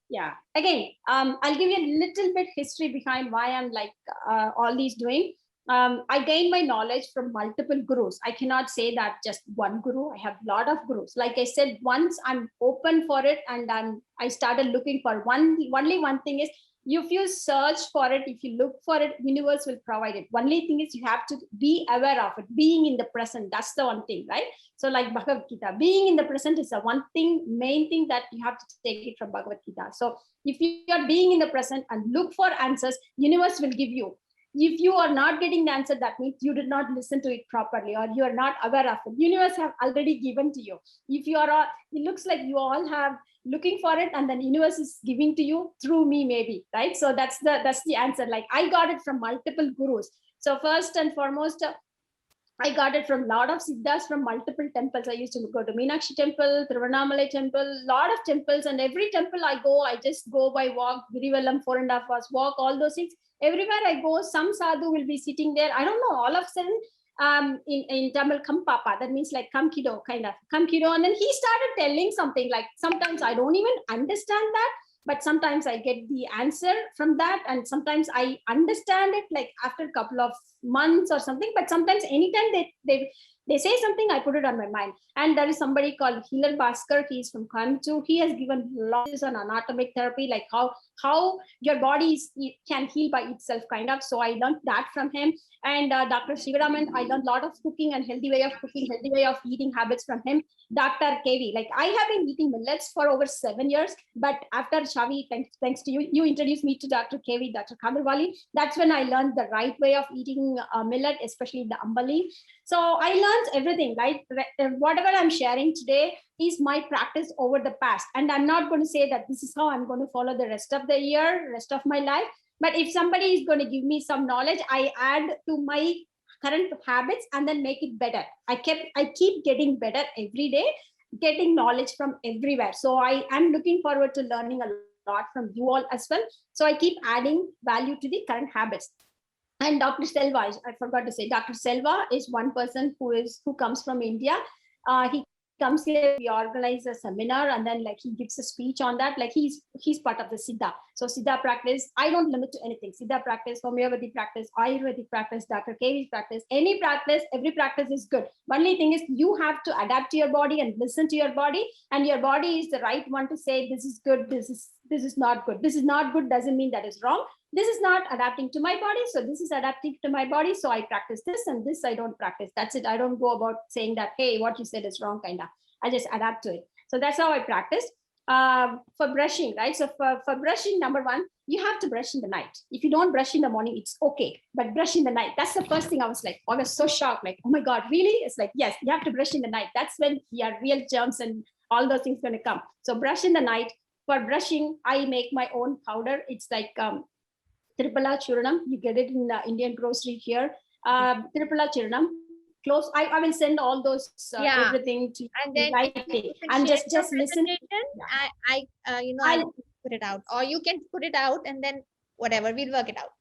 S3: Yeah. Again, I'll give you a little bit history behind why I'm, like, all these doing. I gained my knowledge from multiple gurus. I cannot say that just one guru. I have a lot of gurus. Like I said, once I'm open for it, and I started looking for only one thing is, if you search for it, if you look for it, universe will provide it. Only thing is, you have to be aware of it, being in the present. That's the one thing, right? So, like Bhagavad Gita, being in the present is the one thing, main thing that you have to take it from Bhagavad Gita. So if you are being in the present and look for answers, universe will give you. If you are not getting the answer, that means you did not listen to it properly, or you are not aware of it. Universe have already given to you. If you are, it looks like you all have looking for it, and then universe is giving to you through me, maybe, right? So that's the answer. Like, I got it from multiple gurus. So first and foremost, I got it from a lot of siddhas from multiple temples. I used to go to Meenakshi temple, Tiruvannamalai temple, lot of temples, and every temple I go, I just go by walk, Girivallam, 4.5 hours walk, all those things. Everywhere I go, some sadhu will be sitting there. I don't know, all of a sudden, in Tamil, come papa, that means like come kiddo, kind of come kiddo. And then he started telling something, like, sometimes I don't even understand that, but sometimes I get the answer from that, and sometimes I understand it, like, after a couple of months or something, but sometimes anytime they say something, I put it on my mind. And there is somebody called Healer Bhaskar. He's from Coimbatore. He has given lots on anatomic therapy, like how your body can heal by itself, kind of. So I learned that from him. And Dr. Shivaraman, I learned a lot of cooking and healthy way of cooking, healthy way of eating habits from him. Dr. KV, like I have been eating millets for over 7 years, but after Shavi, thanks to you, you introduced me to Dr. KV, Dr. Kamirwali. That's when I learned the right way of eating millet, especially the ambali. So I learned everything, right? Whatever I'm sharing today is my practice over the past. And I'm not going to say that this is how I'm going to follow the rest of the year, rest of my life. But if somebody is going to give me some knowledge, I add to my current habits and then make it better. I keep getting better every day, getting knowledge from everywhere. So I am looking forward to learning a lot from you all as well. So I keep adding value to the current habits. And Dr. Selva, I forgot to say, Dr. Selva is one person who comes from India. He comes here, we organize a seminar, and then like he gives a speech on that. Like he's part of the Siddha. So Siddha practice, I don't limit to anything. Siddha practice, homeopathy practice, Ayurvedic practice, Dr. KV's practice, any practice, every practice is good. Only thing is you have to adapt to your body and listen to your body, and your body is the right one to say this is good, this is not good. This is not good doesn't mean that is wrong. This is not adapting to my body, so this is adapting to my body, so I practice this, and this I don't practice. That's it. I don't go about saying that, hey, what you said is wrong, kind of. I just adapt to it. So that's how I practice. For brushing, right? So for brushing, number one, you have to brush in the night. If you don't brush in the morning, it's okay, but brush in the night. That's the first thing I was so shocked, like, oh my God, really? It's like, yes, you have to brush in the night. That's when your real germs and all those things going to come. So brush in the night. For brushing, I make my own powder. It's like Tripala Churanam. You get it in the Indian grocery here. Tripala Churanam. Close. I will send all those everything to
S2: and then
S3: and just listen.
S2: I'll put it out, or you can put it out, and then whatever, we'll work it out.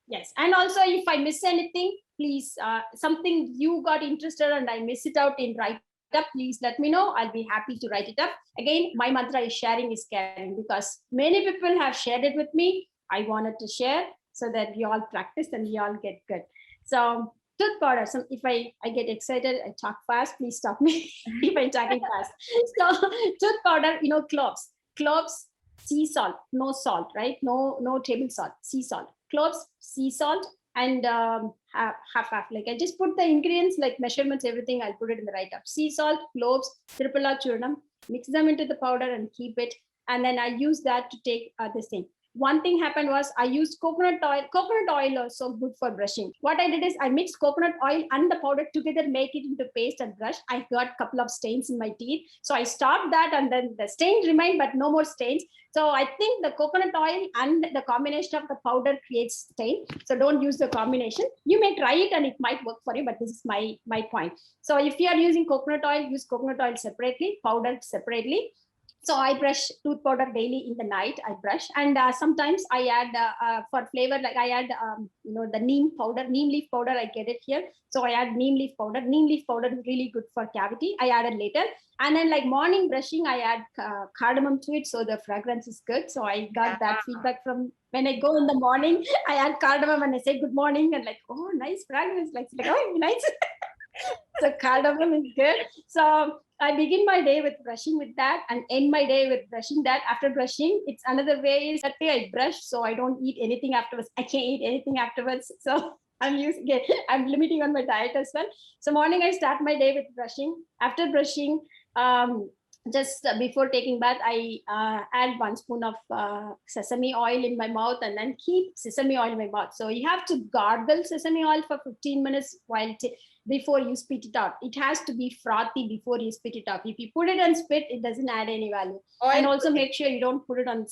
S3: Yes, and also if I miss anything, please, something you got interested and I miss it out in write up, please let me know. I'll be happy to write it up. Again, my mantra is sharing is caring, because many people have shared it with me. I wanted to share so that we all practice and we all get good. So tooth powder. So if I get excited, I talk fast, please stop me if I'm talking fast. So tooth powder, cloves, sea salt, no salt, right? No table salt, sea salt, cloves, sea salt, and half. Like I just put the ingredients, like measurements, everything. I'll put it in the write up. Sea salt, cloves, tripala churnam, mix them into the powder and keep it. And then I use that to take this thing. One thing happened was I used coconut oil. Coconut oil is so good for brushing. What I did is I mixed coconut oil and the powder together, make it into paste and brush. I got a couple of stains in my teeth. So I stopped that, and then the stains remained, but no more stains. So I think the coconut oil and the combination of the powder creates stain. So don't use the combination. You may try it and it might work for you, but this is my point. So if you are using coconut oil, use coconut oil separately, powder separately. So I brush tooth powder daily in the night. I brush, and sometimes I add for flavor, like I add the neem powder, neem leaf powder. I get it here, so I add neem leaf powder. Neem leaf powder is really good for cavity. I add it later, and then like morning brushing, I add cardamom to it, so the fragrance is good. So I got that feedback from when I go in the morning. I add cardamom and I say good morning, and like, oh, nice fragrance, like oh, nice. So cardamom is good. So I begin my day with brushing with that and end my day with brushing that. After brushing, it's another way is that way I brush, so I don't eat anything afterwards. I can't eat anything afterwards. So I'm limiting on my diet as well. So morning I start my day with brushing. After brushing, just before taking bath, I add 1 spoon of sesame oil in my mouth, and then keep sesame oil in my mouth. So you have to gargle sesame oil for 15 minutes before you spit it out. It has to be frothy before you spit it out. If you put it on spit, it doesn't add any value. And also make sure you don't put it on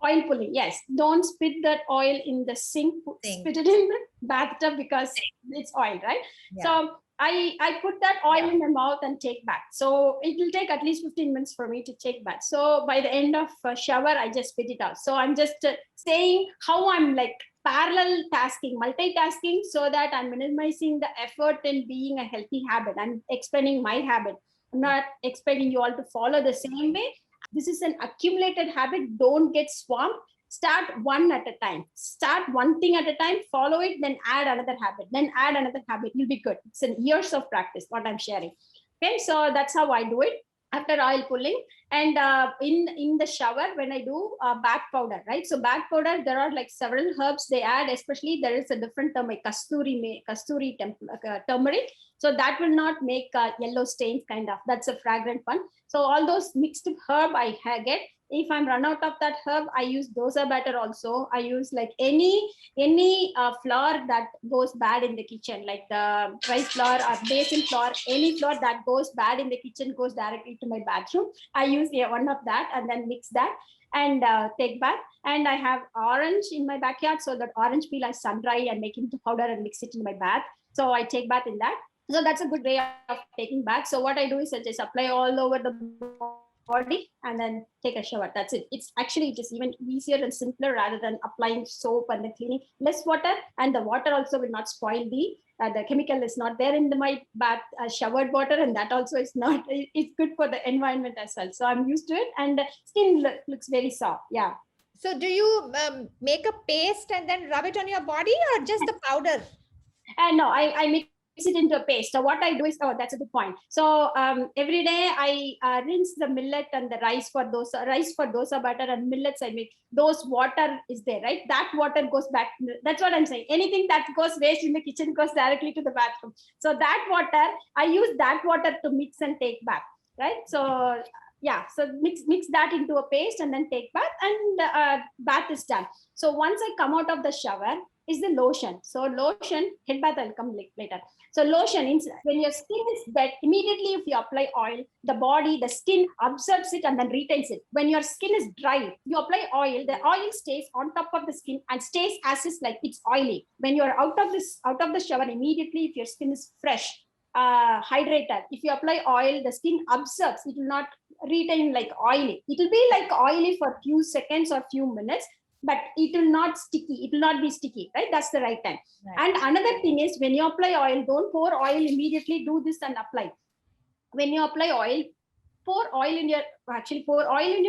S3: oil pulling. Yes, don't spit that oil in the sink. Spit it in the bathtub because it's oil, right? Yeah. So I put that oil in my mouth and take bath. So it will take at least 15 minutes for me to take bath. So by the end of shower, I just spit it out. So I'm just saying how I'm like parallel tasking, multitasking, so that I'm minimizing the effort in being a healthy habit. I'm explaining my habit. I'm not expecting you all to follow the same way. This is an accumulated habit. Don't get swamped. Start one at a time. Start one thing at a time, follow it, then add another habit, then add another habit. You'll be good. It's an years of practice, what I'm sharing. Okay, so that's how I do it after oil pulling. And in the shower, when I do bath powder, right? So bath powder, there are like several herbs they add, especially there is a different term like kasturi turmeric. So that will not make yellow stains kind of. That's a fragrant one. So all those mixed herb I get. If I'm run out of that herb, I use dosa batter also. I use like any flour that goes bad in the kitchen, like the rice flour or basil flour, any flour that goes bad in the kitchen goes directly to my bathroom. I use one of that and then mix that and take bath. And I have orange in my backyard, so that orange peel I sun dry and make into powder and mix it in my bath. So I take bath in that. So that's a good way of taking bath. So what I do is I just apply all over the body and then take a shower. That's it. It's actually just even easier and simpler rather than applying soap and then cleaning. Less water, and the water also will not spoil the chemical is not there in my bath showered water, and that also is not, it's good for the environment as well. So I'm used to it, and skin looks very soft. Yeah.
S2: So do you make a paste and then rub it on your body, or just the powder?
S3: No, I mix it into a paste. So what I do is, that's a good point. So every day I rinse the millet and the rice for dosa batter, and millets I make. Those water is there, right? That water goes back. That's what I'm saying. Anything that goes waste in the kitchen goes directly to the bathroom. So that water, I use that water to mix and take bath, right? So yeah, so mix that into a paste and then take bath, and bath is done. So once I come out of the shower is the lotion. So lotion, head bath I'll come later. So lotion, when your skin is wet, immediately if you apply oil, the skin absorbs it and then retains it. When your skin is dry, you apply oil, the oil stays on top of the skin and stays as is, like it's oily. When you're out of the shower, immediately if your skin is fresh, hydrated, if you apply oil, the skin absorbs, it will not retain like oily. It will be like oily for a few seconds or few minutes, but it will not sticky. It will not be sticky, right? That's the right time. Right. And another thing is, when you apply oil, don't pour oil immediately. Do this and apply. When you apply oil, pour oil in your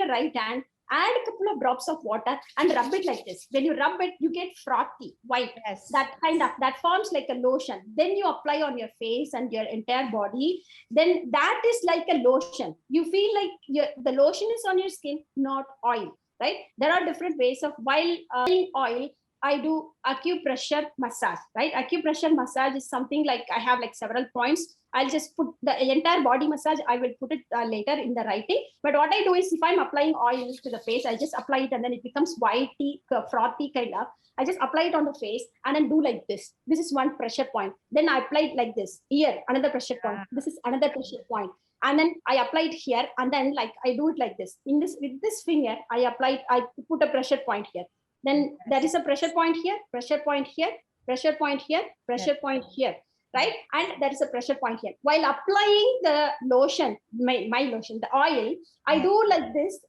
S3: right hand, add a couple of drops of water and rub it like this. When you rub it, you get frothy, white. Yes. That forms like a lotion. Then you apply on your face and your entire body. Then that is like a lotion. You feel like the lotion is on your skin, not oil. Right? There are different ways of, while applying oil, I do acupressure massage, right? Acupressure massage is something like, I have like several points. I'll just put the entire body massage. I will put it later in the writing. But what I do is, if I'm applying oil to the face, I just apply it and then it becomes whitey, frothy kind of. I just apply it on the face and then do like this. This is one pressure point. Then I apply it like this. Here, another pressure point. This is another pressure point. And then I apply it here, and then like I do it like this. With this finger, I put a pressure point here. Then there is a pressure point here, pressure point here, pressure point here, pressure point here, right? And there is a pressure point here. While applying the lotion, my lotion, the oil, I do like this,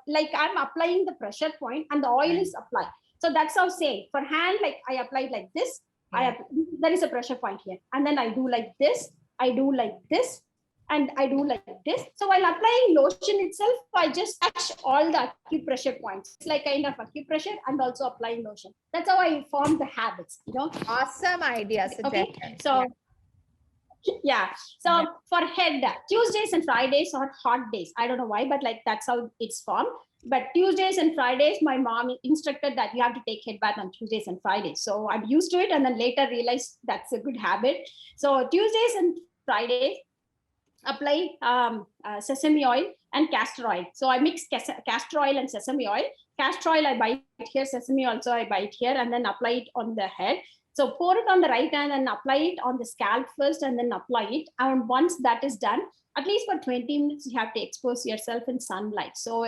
S3: like I'm applying the pressure point and the oil is applied. So that's how say for hand, like I apply like this. There is a pressure point here, and then I do like this. I do like this. And I do like this. So while applying lotion itself, I just touch all the acupressure points. It's like kind of acupressure and also applying lotion. That's how I form the habits, you know.
S2: Awesome idea.
S3: Okay. So yeah. So for head, Tuesdays and Fridays are hot days. I don't know why, but like that's how it's formed. But Tuesdays and Fridays, my mom instructed that you have to take head bath on Tuesdays and Fridays. So I'm used to it, and then later realized that's a good habit. So Tuesdays and Fridays, apply sesame oil and castor oil. So I mix castor oil and sesame oil. Castor oil I buy it here, sesame also I buy it here, and then apply it on the head. So pour it on the right hand and apply it on the scalp first, and then apply it. And once that is done, at least for 20 minutes, you have to expose yourself in sunlight. So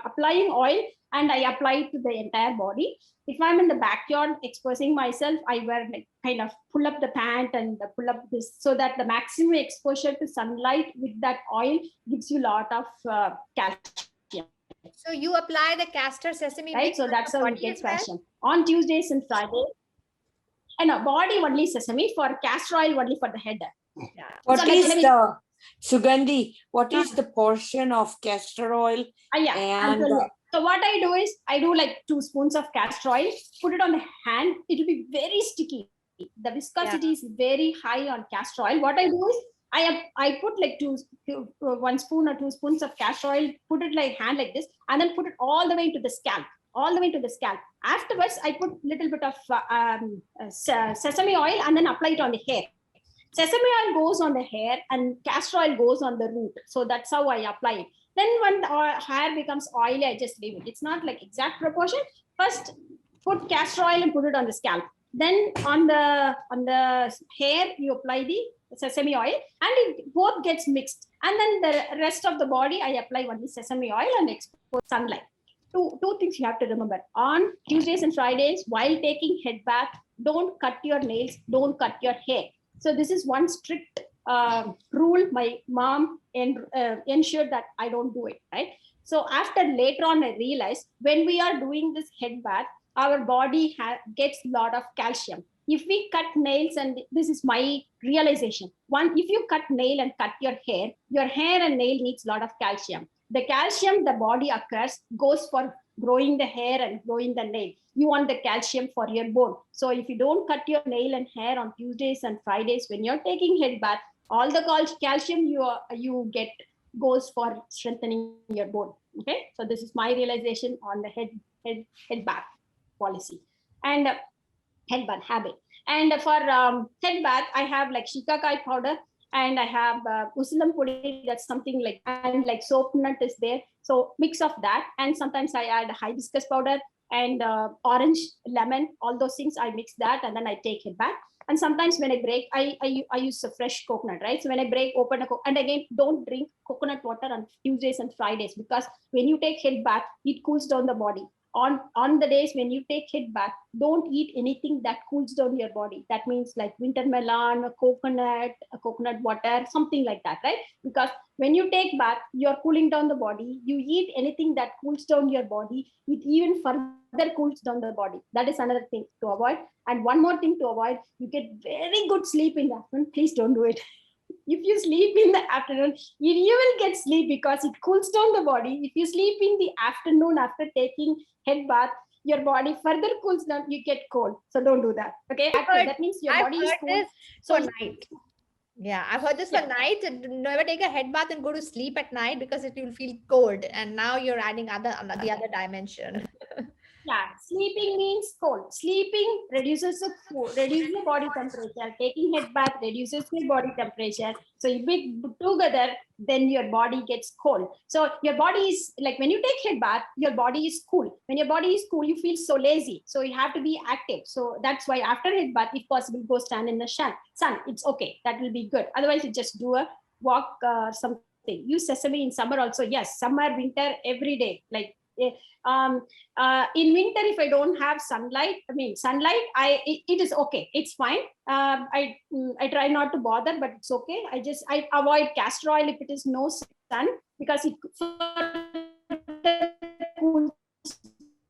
S3: applying oil, and I apply it to the entire body. If I'm in the backyard exposing myself, I wear like kind of pull up the pant and pull up this, so that the maximum exposure to sunlight with that oil gives you a lot of calcium.
S2: So you apply the castor sesame,
S3: right? So that's how you get calcium on Tuesdays and Fridays. And body only sesame, for castor oil only for the head.
S4: Yeah. What is the Sugandhi? What is the portion of castor oil and
S3: So what I do is I do like 2 spoons of castor oil, put it on the hand. It will be very sticky. The viscosity is very high on castor oil. What I do is I put like 1 spoon or 2 spoons of castor oil, put it like hand like this, and then put it all the way to the scalp, all the way to the scalp. Afterwards, I put little bit of sesame oil and then apply it on the hair. Sesame oil goes on the hair and castor oil goes on the root. So that's how I apply it. Then when the hair becomes oily, I just leave it. It's not like exact proportion. First, put castor oil and put it on the scalp. Then on the hair, you apply the sesame oil and it both gets mixed. And then the rest of the body, I apply only sesame oil and expose sunlight. Two things you have to remember. On Tuesdays and Fridays, while taking head bath, don't cut your nails, don't cut your hair. So this is one strict rule my mom ensured that I don't do it, right? So after later on, I realized when we are doing this head bath, our body gets a lot of calcium. If we cut nails, and this is my realization, if you cut nail and cut your hair and nail needs a lot of calcium. The calcium the body occurs goes for growing the hair and growing the nail. You want the calcium for your bone. So if you don't cut your nail and hair on Tuesdays and Fridays when you're taking head bath, all the calcium you get goes for strengthening your bone. Okay, so this is my realization on the head bath policy and head bath habit. And for head bath, I have like shikakai powder and I have usulam pudi. That's something like, and like soap nut is there. So mix of that, and sometimes I add hibiscus powder and orange, lemon, all those things. I mix that and then I take it back. And sometimes when I break, I use a fresh coconut, right? So when I break open and again, don't drink coconut water on Tuesdays and Fridays, because when you take head bath, it cools down the body. On the days when you take head bath, don't eat anything that cools down your body. That means like winter melon, coconut water, something like that, right? Because when you take bath, you're cooling down the body. You eat anything that cools down your body, it even further cools down the body. That is another thing to avoid. And one more thing to avoid, you get very good sleep in the afternoon. Please don't do it. If you sleep in the afternoon, you will get sleep because it cools down the body. If you sleep in the afternoon after taking head bath, your body further cools down, you get cold. So don't do that. Okay, that means your body is cool.
S2: So night. Yeah, I've heard this for night. Never take a head bath and go to sleep at night because it will feel cold. And now you're adding the other dimension.
S3: Yeah, sleeping means cold. Sleeping reduces the body temperature. Taking head bath reduces the body temperature. So if we put together, then your body gets cold. So your body is like, when you take head bath, your body is cool. When your body is cool, you feel so lazy. So you have to be active. So that's why after head bath, if possible, go stand in the sun. It's okay. That will be good. Otherwise, you just do a walk something. Use sesame in summer also. Yes, summer, winter, every day. Like in winter, if I don't have sunlight, it is okay. It's fine. I try not to bother, but it's okay. I avoid castor oil if it is no sun, because it cools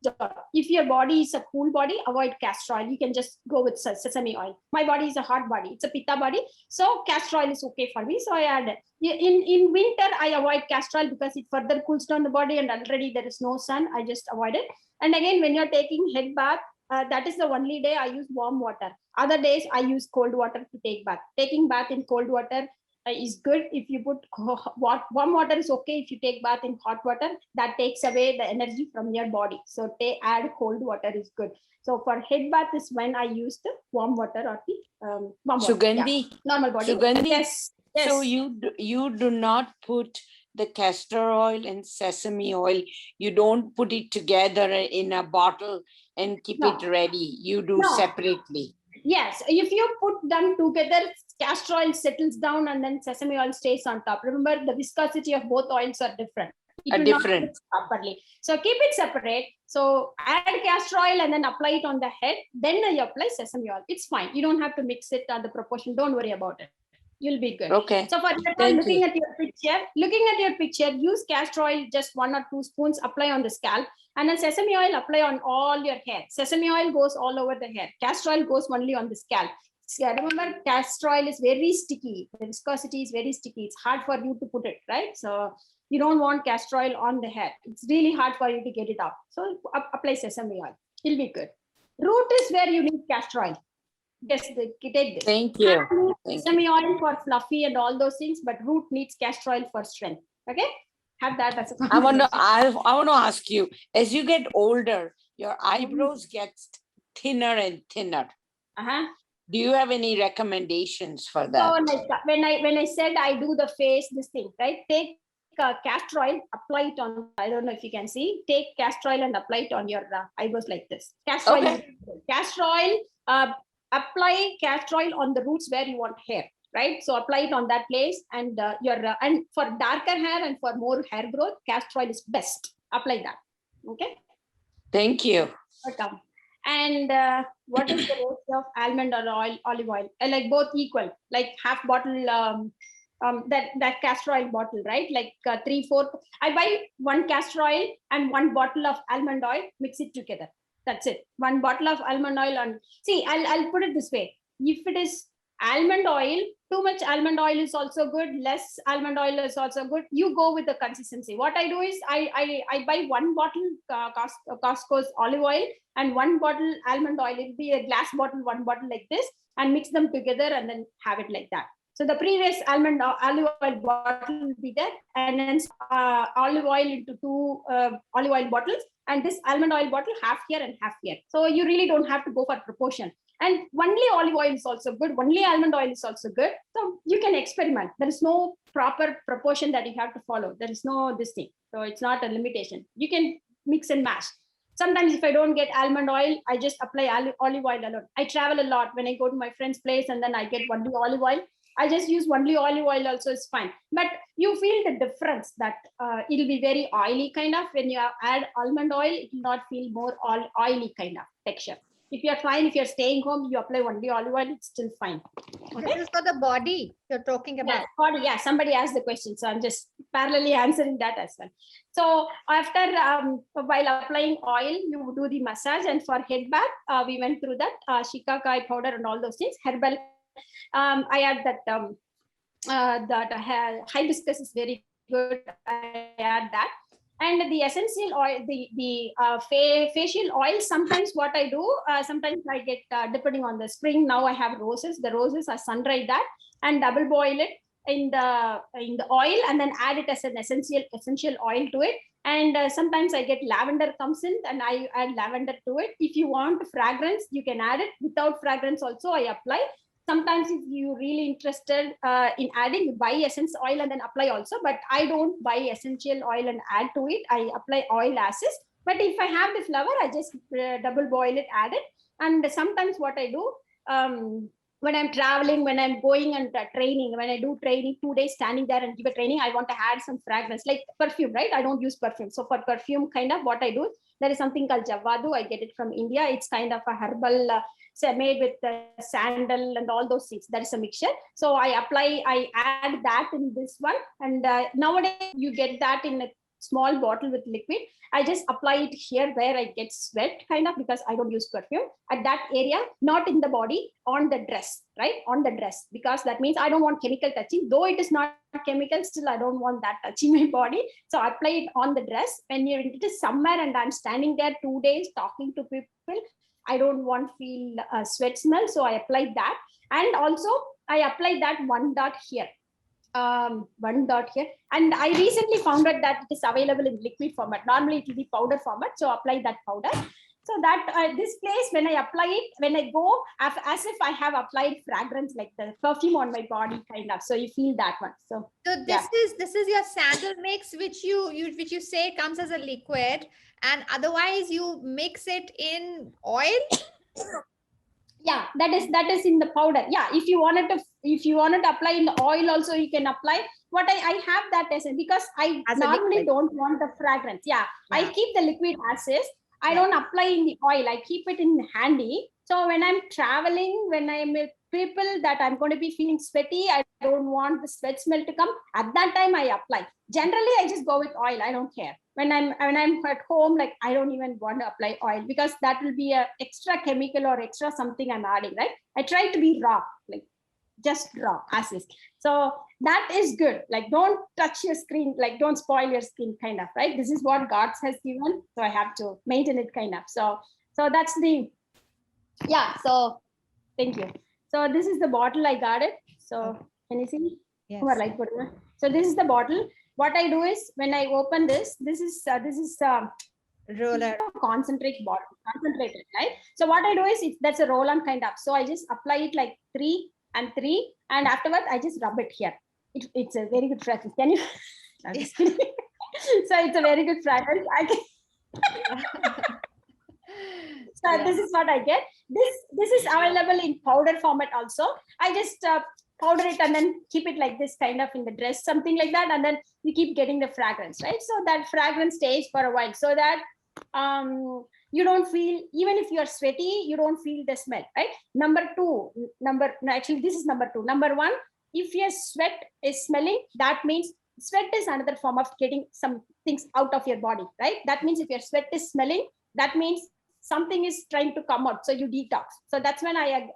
S3: down. If your body is a cool body, avoid castor oil. You can just go with sesame oil. My body is a hot body. It's a pitta body. So castor oil is okay for me. So I add it. In winter, I avoid castor oil because it further cools down the body and already there is no sun. I just avoid it. And again, when you're taking head bath, that is the only day I use warm water. Other days, I use cold water to take bath. Taking bath in cold water is good. If you put warm water is okay. If you take bath in hot water, that takes away the energy from your body. So add cold water is good. So for head bath is when I use the warm water or the warm water.
S4: Sugandhi,
S3: Yeah. Normal body.
S4: Sugandhi,
S3: Yes.
S4: so you do not put the castor oil and sesame oil. You don't put it together in a bottle and keep it ready. You do separately.
S3: Yes, if you put them together, castor oil settles down and then sesame oil stays on top. Remember, the viscosity of both oils are different. It will not mix properly. So keep it separate. So add castor oil and then apply it on the head. Then you apply sesame oil. It's fine. You don't have to mix it on the proportion. Don't worry about it. You'll be good.
S4: Okay.
S3: So for looking at your picture, use castor oil, just 1 or 2 spoons, apply on the scalp. And then sesame oil, apply on all your hair. Sesame oil goes all over the hair. Castor oil goes only on the scalp. remember, castor oil is very sticky. The viscosity is very sticky. It's hard for you to put it, right? So you don't want castor oil on the hair. It's really hard for you to get it off. So apply sesame oil. It'll be good. Root is where you need castor oil. Just take this.
S4: Thank you.
S3: Sesame oil for fluffy and all those things, but root needs castor oil for strength. Okay, have that as a
S4: I want to ask you, as you get older, your eyebrows get thinner and thinner. Do you have any recommendations for that?
S3: So like when I said I do the face, this thing, right? Take castor oil, apply it on, I don't know if you can see, take castor oil and apply it on your eyebrows like this. Castor oil, apply castor oil on the roots where you want hair, right? So apply it on that place, and and for darker hair and for more hair growth, castor oil is best. Apply that. Okay.
S4: Thank you.
S3: Welcome. And what is the ratio of almond or olive oil? Like both equal, like half bottle. That castor oil bottle, right? Like 3/4. I buy 1 castor oil and 1 bottle of almond oil, mix it together. That's it. 1 bottle of almond oil on. See, I'll put it this way. If it is almond oil, too much almond oil is also good. Less almond oil is also good. You go with the consistency. What I do is I buy 1 bottle Costco's olive oil and 1 bottle almond oil. It'll be a glass bottle, 1 bottle like this, and mix them together and then have it like that. So the previous olive oil bottle will be there, and then olive oil into 2 olive oil bottles, and this almond oil bottle half here and half here. So you really don't have to go for proportion. And only olive oil is also good. Only almond oil is also good. So you can experiment. There is no proper proportion that you have to follow. There is no this thing. So it's not a limitation. You can mix and match. Sometimes if I don't get almond oil, I just apply olive oil alone. I travel a lot when I go to my friend's place and then I get only olive oil. I just use only olive oil also is fine. But you feel the difference that it'll be very oily kind of. When you add almond oil, it will not feel more oily kind of texture. If you're fine, if you're staying home, you apply only olive oil, it's still fine.
S2: Okay? This is for the body you're talking about.
S3: Yeah, body, yeah, somebody asked the question. So I'm just parallelly answering that as well. So after, while applying oil, you do the massage. And for head bath, we went through that, shikakai powder and all those things. Herbal. I add that hibiscus is very good. I add that. And the essential oil, the facial oil, sometimes what I do, sometimes I get, depending on the spring, now I have roses. The roses, I sun-dry that and double boil it in the oil and then add it as an essential oil to it. And sometimes I get lavender comes in and I add lavender to it. If you want fragrance, you can add it. Without fragrance also, I apply. Sometimes if you're really interested in adding, buy essence oil and then apply also. But I don't buy essential oil and add to it. I apply oil as is. But if I have the flower, I just double boil it, add it. And sometimes what I do, when I'm traveling, when I'm going and training, when I do training, 2 days standing there and give a training, I want to add some fragrance, like perfume, right? I don't use perfume. So for perfume, kind of what I do, there is something called Javadu. I get it from India. It's kind of a herbal, made with sandal and all those things. That is a mixture. So I add that in this one. And nowadays you get that in a small bottle with liquid. I just apply it here where I get sweat kind of, because I don't use perfume at that area, not in the body, on the dress, right? On the dress, because that means I don't want chemical touching, though it is not chemical, still I don't want that touching my body. So I apply it on the dress. When it is summer and I'm standing there 2 days talking to people, I don't want to feel sweat smell. So I apply that. And also I apply that 1 dot here. 1 dot here, and I recently found out that it is available in liquid format. Normally it will be powder format, so apply that powder. So that this place, when I apply it, when I go, as if I have applied fragrance, like the perfume on my body kind of. So you feel that one. So
S2: this is your sandal mix, which you say comes as a liquid, and otherwise you mix it in oil.
S3: Yeah, that is in the powder. Yeah, if you wanted to apply in the oil also, you can apply. What I have that essence, because I normally don't want the fragrance. Yeah, I keep the liquid as is. I don't apply in the oil. I keep it in handy. So when I'm traveling, when I'm with people that I'm going to be feeling sweaty, I don't want the sweat smell to come. At that time, I apply. Generally, I just go with oil. I don't care. When I'm at home, like I don't even want to apply oil because that will be a extra chemical or extra something I'm adding, right? I try to be raw, like just raw as is. So that is good. Like don't touch your skin, like don't spoil your skin, kind of, right? This is what God has given, so I have to maintain it, kind of. So that's the, yeah. So thank you. So this is the bottle, I got it. So can you see?
S2: Yes.
S3: So this is the bottle. What I do is when I open this is
S2: Roller.
S3: concentrated, right? So what I do is that's a roll on, kind of. So I just apply it like 3 and 3, and afterwards I just rub it here. It's a very good fragrance. Can you? I'm just kidding. So it's a very good fragrance. So this is what I get. This is available in powder format also. I just powder it and then keep it like this, kind of in the dress, something like that, and then you keep getting the fragrance, right? So that fragrance stays for a while, so that you don't feel, even if you're sweaty, you don't feel the smell, right? Actually this is number 2. Number 1, if your sweat is smelling, that means sweat is another form of getting some things out of your body, right? That means if your sweat is smelling, that means something is trying to come out, so you detox. So that's when I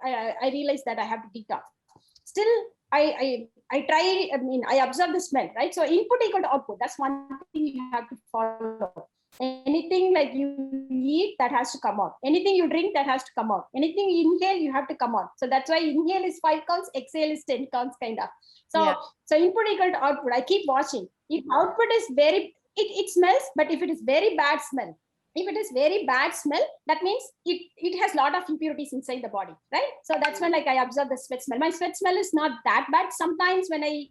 S3: realized that I have to detox. Still I try, I observe the smell, right? So input equal to output. That's one thing you have to follow. Anything like you eat, that has to come out. Anything you drink, that has to come out. Anything you inhale, you have to come out. So that's why inhale is 5 counts, exhale is 10 counts, kind of. So so input equal to output. I keep watching. If output is very, it smells, but if it is very bad smell, that means it has a lot of impurities inside the body, right? So that's when, like, I observe the sweat smell. My sweat smell is not that bad. Sometimes when I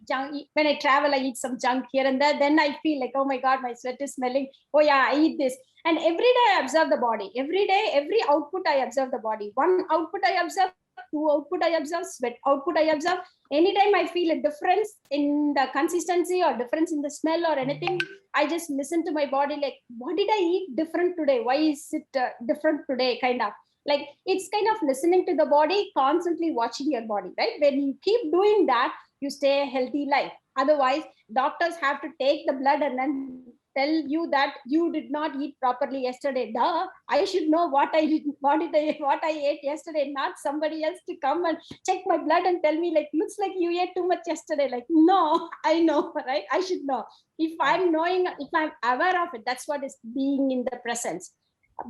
S3: travel, I eat some junk here and there, then I feel like, oh my god, my sweat is smelling. Oh yeah, I eat this. And every day I observe the body. Every day, every output I observe the body. 1 output I observe, 2 output I observe, sweat output I observe. Anytime I feel a difference in the consistency or difference in the smell or anything, I just listen to my body, like, what did I eat different today? Why is it different today? Kind of like, it's kind of listening to the body, constantly watching your body, right? When you keep doing that, you stay a healthy life. Otherwise, doctors have to take the blood and then tell you that you did not eat properly yesterday. Duh, I should know what I ate yesterday, not somebody else to come and check my blood and tell me, like, looks like you ate too much yesterday. Like, no, I know, right? I should know. If I'm aware of it, that's what is being in the presence.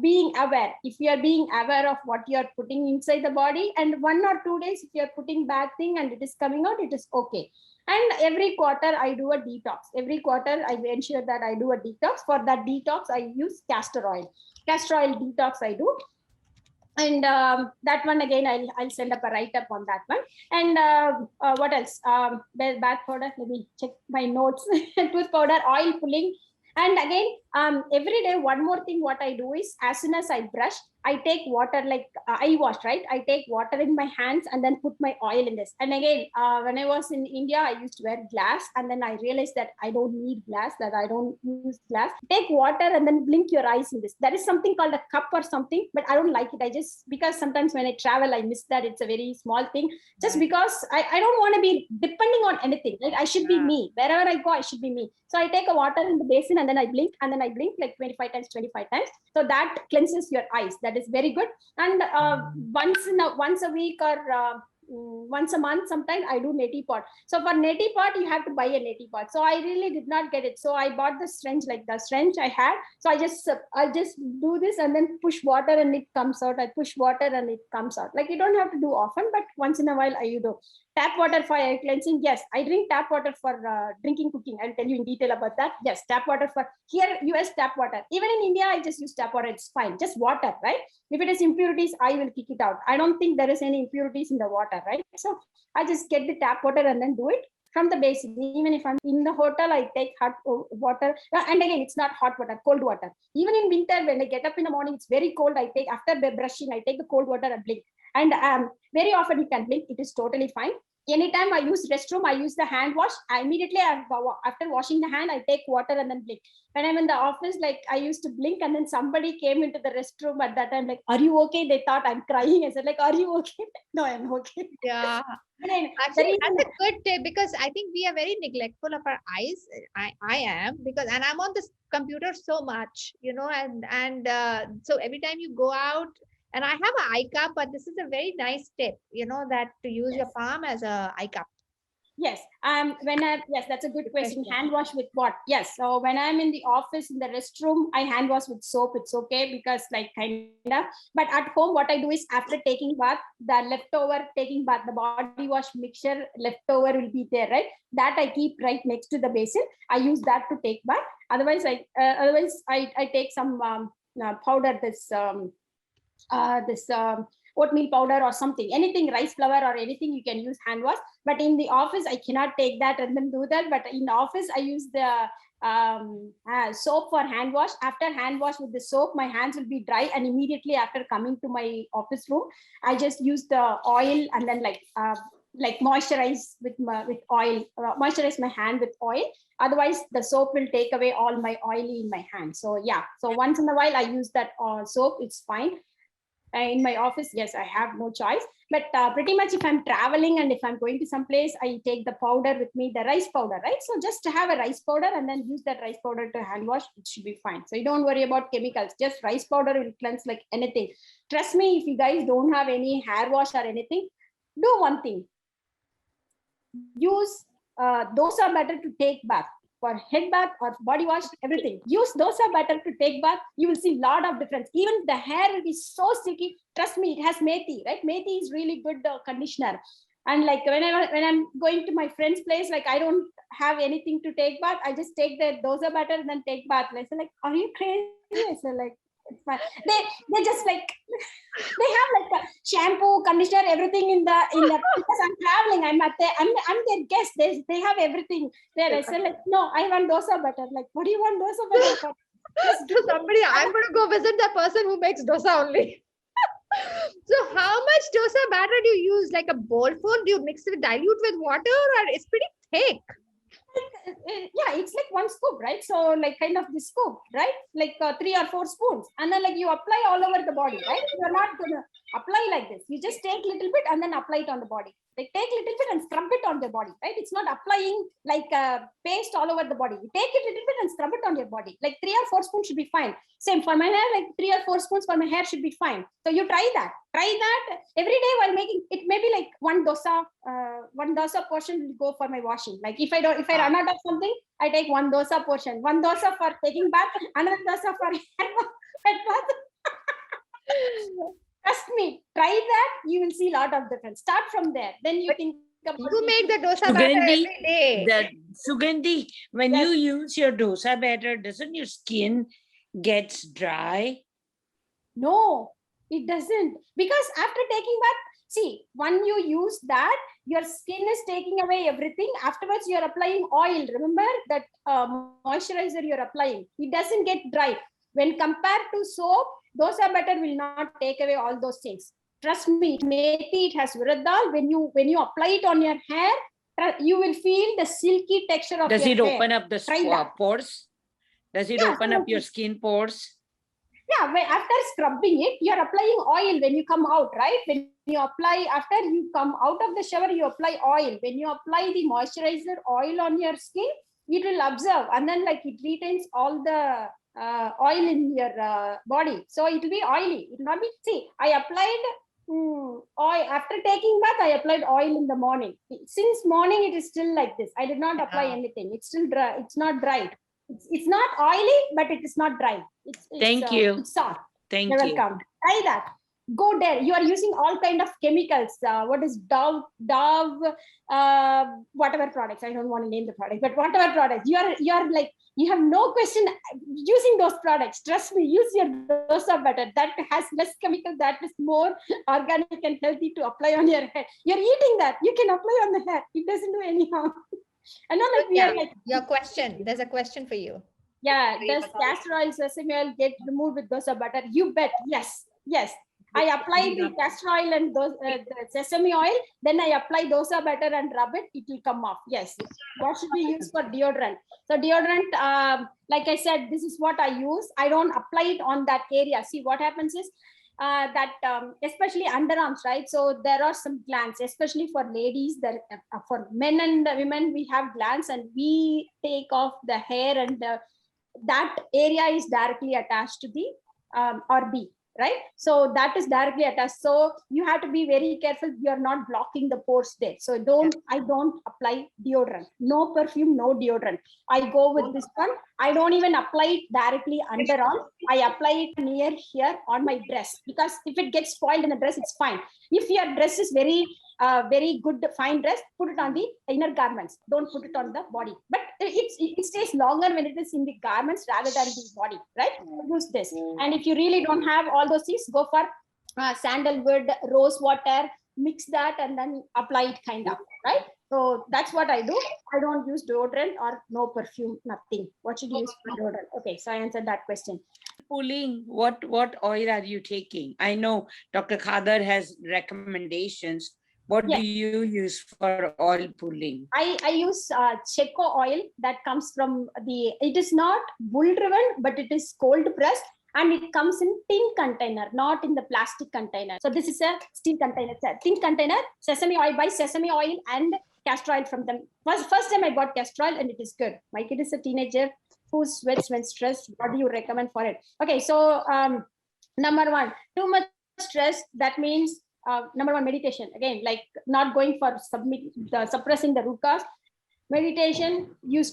S3: Being aware. If you are being aware of what you are putting inside the body, and 1 or 2 days, if you are putting bad thing and it is coming out, it is okay. And every quarter I do a detox. Every quarter I ensure that I do a detox. For that detox, I use castor oil. Castor oil detox I do. And that one again, I'll send up a write-up on that one. And what else? Bath powder. Let me check my notes. Tooth powder, oil pulling. And again, every day, one more thing what I do is, as soon as I brush, I take water, like eye wash, right? I take water in my hands and then put my oil in this. And again, when I was in India, I used to wear glass. And then I realized that I don't need glass, that I don't use glass. Take water and then blink your eyes in this. There is something called a cup or something, but I don't like it. Because sometimes when I travel, I miss that. It's a very small thing. Just because I don't want to be depending on anything. Like, I should be me. Wherever I go, I should be me. So I take a water in the basin and then I blink like 25 times. So that cleanses your eyes. That is very good. And once a week or once a month, sometimes I do neti pot. So for neti pot, you have to buy a neti pot. So I really did not get it. So I bought the syringe, like the syringe I had. So I just do this and then push water and it comes out. I push water and it comes out. Like, you don't have to do often, but once in a while you do. Tap water for eye cleansing. Yes, I drink tap water for drinking, cooking. I'll tell you in detail about that. Yes, tap water for here, US tap water. Even in India, I just use tap water. It's fine. Just water, right? If it is impurities, I will kick it out. I don't think there is any impurities in the water, right? So I just get the tap water and then do it from the basin. Even if I'm in the hotel, I take hot water. And again, it's not hot water, cold water. Even in winter, when I get up in the morning, it's very cold. I take, after brushing, I take the cold water and blink. And very often you can blink. It is totally fine. anytime I use restroom, I use the hand wash. I immediately, after washing the hand, I take water and then blink. When I'm in the office, like I used to blink, and then somebody came into the restroom at that time, like, are you okay? They thought I'm crying. I said, like, are you okay? No, I'm okay.
S2: Yeah.
S3: And then
S2: Actually, that's a good tip because I think we are very neglectful of our eyes. I am because, and I'm on this computer so much, and so every time you go out, and I have an eye cup, but this is a very nice tip, that to use your
S3: Yes.
S2: palm as a eye cup.
S3: Yes. Yes, that's a good
S2: Good
S3: question.
S2: question.
S3: Hand wash with what? Yes. So when I'm in the office, in the restroom, I hand wash with soap. It's okay because like kind of, but at home, what I do is after taking bath, the leftover taking bath, the body wash mixture leftover will be there, right? That I keep right next to the basin. I use that to take bath. Otherwise, I take some powder, this oatmeal powder or something, anything, rice flour or anything, you can use hand wash. But in the office, I cannot take that and then do that. But in the office, I use the soap for hand wash. After hand wash with the soap, my hands will be dry, and immediately after coming to my office room, I just use the oil and then moisturize with oil, moisturize my hand with oil. Otherwise the soap will take away all my oily in my hand. So yeah, so once in a while I use that soap, it's fine. In my office, yes, I have no choice. But pretty much if I'm traveling and if I'm going to some place, I take the powder with me, the rice powder, right? So just to have a rice powder and then use that rice powder to hand wash, it should be fine. So you don't worry about chemicals. Just rice powder will cleanse like anything. Trust me, if you guys don't have any hair wash or anything, do one thing. Use dosa batter to take bath. For head bath or body wash, everything. Use dosa batter to take bath. You will see a lot of difference. Even the hair will be so sticky. Trust me, it has methi, right? Methi is really good conditioner. And like when I'm going to my friend's place, like I don't have anything to take bath. I just take the dosa batter and then take bath. I say like, are you crazy? I say like, it's fine. They just like they have like a shampoo, conditioner, everything in the because I'm traveling. I'm their guest. They have everything there. I said like, no, I want dosa butter. Like, what do you want dosa butter for?
S2: So I'm going to go visit the person who makes dosa only. So how much dosa batter do you use? Like a bowl full? Do you mix it, dilute with water, or it's pretty thick?
S3: Yeah, it's like one scoop, right? So like kind of this scoop, right? Like 3 or 4 spoons, and then like you apply all over the body, right? You're not gonna apply like this. You just take little bit and then apply it on the body. Like take little bit and scrub it on the body, right? It's not applying like a paste all over the body. You take it little bit and scrub it on your body. Like 3 or 4 spoons should be fine. Same for my hair, like 3 or 4 spoons for my hair should be fine. So you try that every day while making it. Maybe like one dosa portion will go for my washing. Like if I run out of something, I take one dosa portion, one dosa for taking bath, another dosa for head bath. Trust me, try that. You will see a lot of difference. Start from there. Then you think about
S2: You make the dosa batter
S4: Sugandhi,
S2: every day.
S4: Sugandhi, when
S3: Yes.
S4: you use your dosa batter, doesn't your skin gets dry?
S3: No, it doesn't. Because after taking bath, see, when you use that, your skin is taking away everything. Afterwards, you're applying oil. Remember that moisturizer you're applying. It doesn't get dry. When compared to soap, dosa batter will not take away all those things. Trust me, methi, it has viradal. When you apply it on your hair, you will feel the silky texture of
S4: Does
S3: your
S4: it
S3: hair.
S4: open up the pores? Does it open up your skin pores?
S3: Yeah, after scrubbing it, you're applying oil when you come out, right? When you apply, after you come out of the shower, you apply oil. When you apply the moisturizer oil on your skin, it will absorb, and then like it retains all the oil in your body. So it will be oily. It will not be, see, I applied oil after taking bath. I applied oil in the morning. Since morning, it is still like this. I did not apply anything. It's still dry. It's not dry. It's not oily, but it is not dry.
S4: Thank you.
S3: It's soft.
S4: Thank
S3: You're
S4: you.
S3: welcome. Try that. Go there. You are using all kind of chemicals. What is Dove, whatever products. I don't want to name the product, but whatever products. You're like, you have no question using those products. Trust me, use your dosa butter. That has less chemical, that is more organic and healthy to apply on your hair. You're eating that. You can apply on the hair. It doesn't do any harm. I know that we are like,
S2: your question. There's a question for you.
S3: yeah, does castor oil, sesame oil get removed with dosa butter? You bet. Yes. I apply the castor oil and the sesame oil, then I apply dosa butter and rub it, it will come off. Yes. What should we use for deodorant? So deodorant, like I said, this is what I use. I don't apply it on that area. See, what happens is that especially underarms, right? So there are some glands, especially for ladies, that for men and women, we have glands and we take off the hair, and that area is directly attached to the RB, right? So that is directly attached. So you have to be very careful. You're not blocking the pores there. So I don't apply deodorant. No perfume, no deodorant. I go with this one. I don't even apply it directly underarm. I apply it near here on my dress, because if it gets spoiled in the dress, it's fine. If your dress is very good fine dress, put it on the inner garments. Don't put it on the body. But it stays longer when it is in the garments rather than the body, right? Use this. And if you really don't have all those things, go for sandalwood, rose water, mix that and then apply it kind of, right? So that's what I do. I don't use deodorant or no perfume, nothing. What should you use for deodorant? Okay, so I answered that question.
S4: Pulling, what oil are you taking? I know Dr. Khader has recommendations. What do you use for oil pulling?
S3: I use Checo oil that comes from it is not bull driven, but it is cold pressed, and it comes in tin container, not in the plastic container. So this is a steel container, tin container, sesame oil. Buy sesame oil and castor oil from them. First time I bought castor oil and it is good. My kid is a teenager who sweats when stressed. What do you recommend for it? Okay, so number one, too much stress. That means number one, meditation. Again, like not going for suppressing the root cause. Meditation, you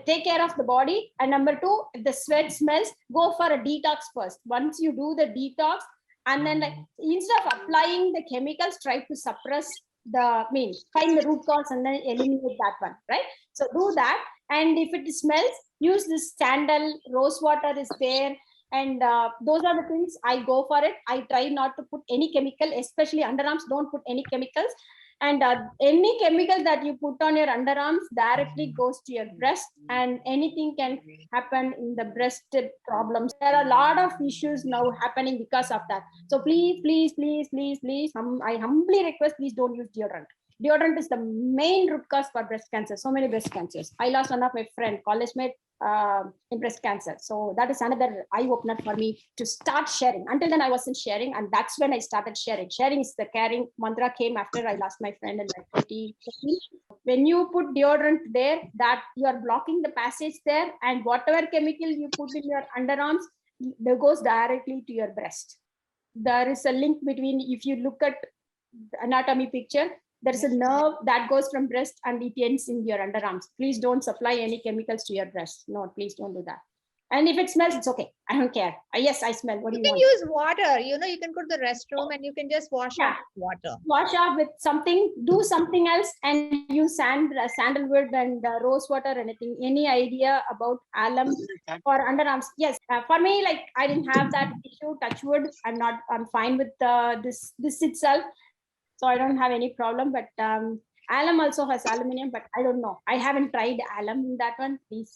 S3: take care of the body. And number two, if the sweat smells, go for a detox first. Once you do the detox, and then instead of applying the chemicals, try to suppress find the root cause and then eliminate that one, right? So do that. And if it smells, use this sandal, rose water is there. And those are the things I go for it. I try not to put any chemical, especially underarms, don't put any chemicals. And any chemical that you put on your underarms directly goes to your breast, and anything can happen in the breast problems. There are a lot of issues now happening because of that. So please, I humbly request, please don't use deodorant. Deodorant is the main root cause for breast cancer. So many breast cancers. I lost one of my friend, college mate, in breast cancer. So that is another eye opener for me to start sharing. Until then I wasn't sharing, and that's when I started sharing. Sharing is the caring mantra came after I lost my friend in 2015. When you put deodorant there, that you are blocking the passage there, and whatever chemical you put in your underarms, that goes directly to your breast. There is a link between, if you look at the anatomy picture, there's a nerve that goes from breast and it ends in your underarms. Please don't supply any chemicals to your breast. No, please don't do that. And if it smells, it's okay. I don't care. Yes, I smell. What do you want?
S2: You can use water. You can go to the restroom and you can just wash off water.
S3: Wash off with something. Do something else and use sandalwood and rose water. Anything. Any idea about alum or underarms? Yes. For me, like I didn't have that issue. Touch wood. I'm fine with this itself. So I don't have any problem, but alum also has aluminum, but I don't know. I haven't tried alum in that one. Please,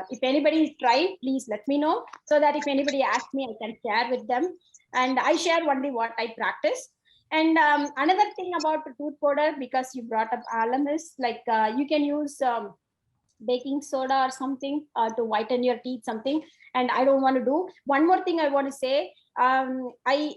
S3: if anybody tried, please let me know, so that if anybody asks me, I can share with them. And I share only what I practice. And another thing about the tooth powder, because you brought up alum, is like you can use baking soda or something to whiten your teeth, something. And I don't want to do. One more thing I want to say. I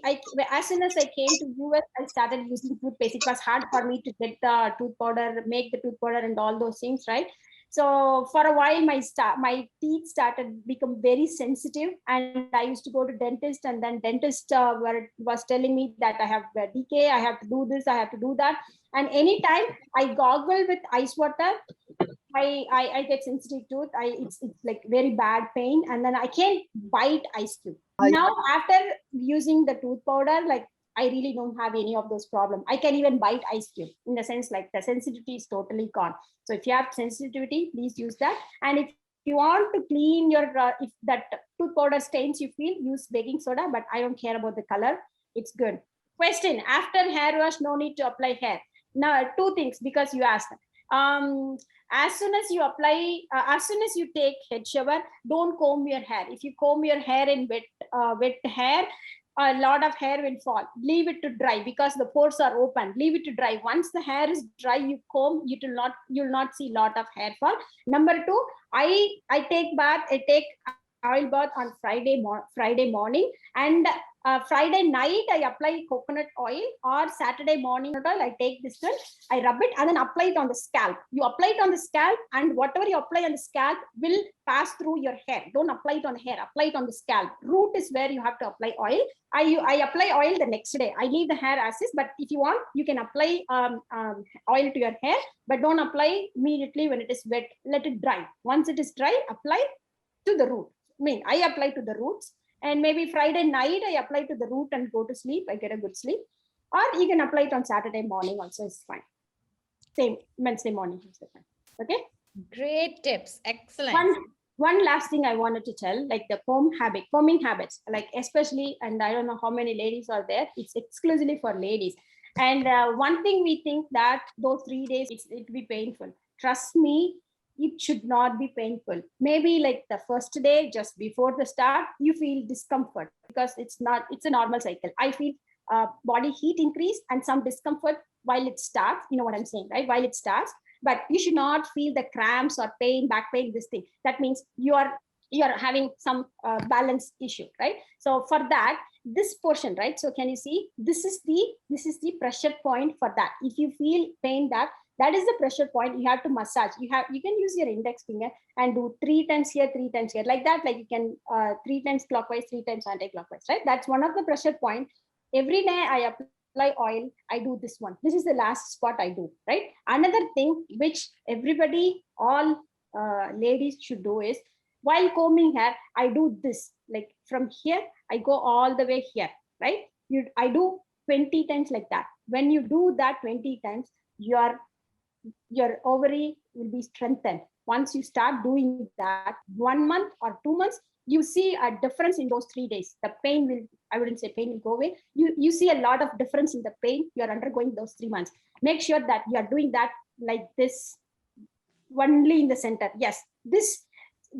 S3: as soon as I came to US, I started using toothpaste. It was hard for me to get the tooth powder, make the tooth powder and all those things, right? So for a while, my teeth started become very sensitive, and I used to go to dentist, and then dentist was telling me that I have decay, I have to do this, I have to do that. And anytime I goggle with ice water, I get sensitive tooth. It's like very bad pain, and then I can't bite ice cube. Now after using the tooth powder, like I really don't have any of those problems. I can even bite ice cube, in the sense like the sensitivity is totally gone. So if you have sensitivity, please use that. And if you want to clean your if that tooth powder stains you feel, use baking soda, but I don't care about the color. It's good. Question: after hair wash, no need to apply hair. Now, two things, because you asked. As soon as you apply, as soon as you take head shower, don't comb your hair. If you comb your hair in wet hair, a lot of hair will fall. Leave it to dry because the pores are open. Leave it to dry. Once the hair is dry, you comb, you'll not see lot of hair fall. Number two, I take bath. I take oil bath on Friday morning, and Friday night I apply coconut oil, or Saturday morning oil. I take this one, I rub it and then apply it on the scalp. You apply it on the scalp, and whatever you apply on the scalp will pass through your hair. Don't apply it on the hair, apply it on the scalp. Root is where you have to apply oil. I apply oil the next day. I leave the hair as is, but if you want, you can apply oil to your hair, but don't apply immediately when it is wet. Let it dry. Once it is dry, apply to the root. I apply to the roots, and maybe Friday night I apply to the root and go to sleep. I get a good sleep. Or you can apply it on Saturday morning also, it's fine. Same Wednesday morning also fine. Okay.
S2: Great tips. Excellent.
S3: One last thing I wanted to tell, like the combing habits, like especially, and I don't know how many ladies are there, it's exclusively for ladies. And one thing we think that those 3 days, it will be painful. Trust me, it should not be painful. Maybe like the first day, just before the start, you feel discomfort because it's a normal cycle. I feel body heat increase and some discomfort while it starts. You know what I'm saying, right? While it starts, but you should not feel the cramps or pain, back pain, this thing. That means you are having some balance issue, right? So for that, this portion, right? So can you see, this is the pressure point for that. If you feel pain, that is the pressure point. You have to massage. You can use your index finger and do 3 times here, 3 times here, like that. Like you can 3 times clockwise, 3 times anti-clockwise, right? That's one of the pressure point. Every day I apply oil, I do this one. This is the last spot I do, right? Another thing which everybody, all ladies should do is, while combing hair, I do this. Like from here, I go all the way here, right? I do 20 times like that. When you do that 20 times, your ovary will be strengthened. Once you start doing that, 1 month or 2 months, you see a difference in those 3 days. The pain will, I wouldn't say pain will go away. You see a lot of difference in the pain you're undergoing those 3 months. Make sure that you're doing that like this, only in the center. Yes, this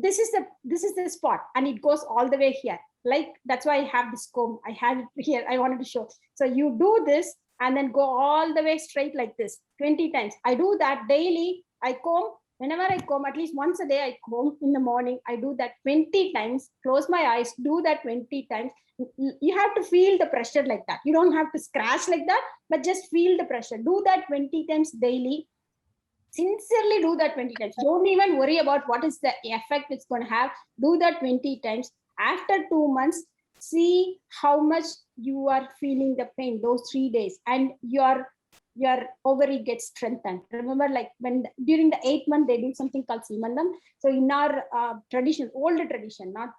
S3: is the spot, and it goes all the way here. Like that's why I have this comb. I had it here. I wanted to show. So you do this and then go all the way straight like this 20 times. I do that daily. I comb. Whenever I comb, at least once a day, I comb in the morning. I do that 20 times. Close my eyes, do that 20 times. You have to feel the pressure like that. You don't have to scratch like that, but just feel the pressure. Do that 20 times daily. Sincerely do that 20 times. Don't even worry about what is the effect it's going to have. Do that 20 times. After 2 months, see how much you are feeling the pain those 3 days, and your ovary gets strengthened. Remember, like when during the 8th month they do something called simandam. So in our tradition, older tradition, not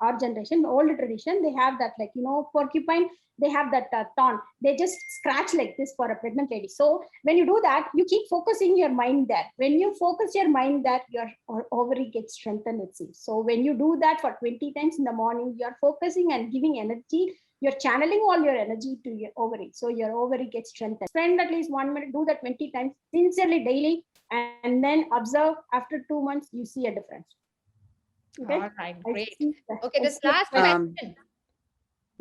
S3: our generation, older tradition, they have that, like, porcupine, they have that thorn. They just scratch like this for a pregnant lady. So when you do that, you keep focusing your mind there. When you focus your mind there, your ovary gets strengthened, it seems. So when you do that for 20 times in the morning, you're focusing and giving energy. You're channeling all your energy to your ovary. So your ovary gets strengthened. Spend at least 1 minute, do that 20 times, sincerely daily, and then observe after 2 months, you see a difference. Okay?
S2: All right, great. Okay,
S3: I
S2: this
S3: see
S2: last question.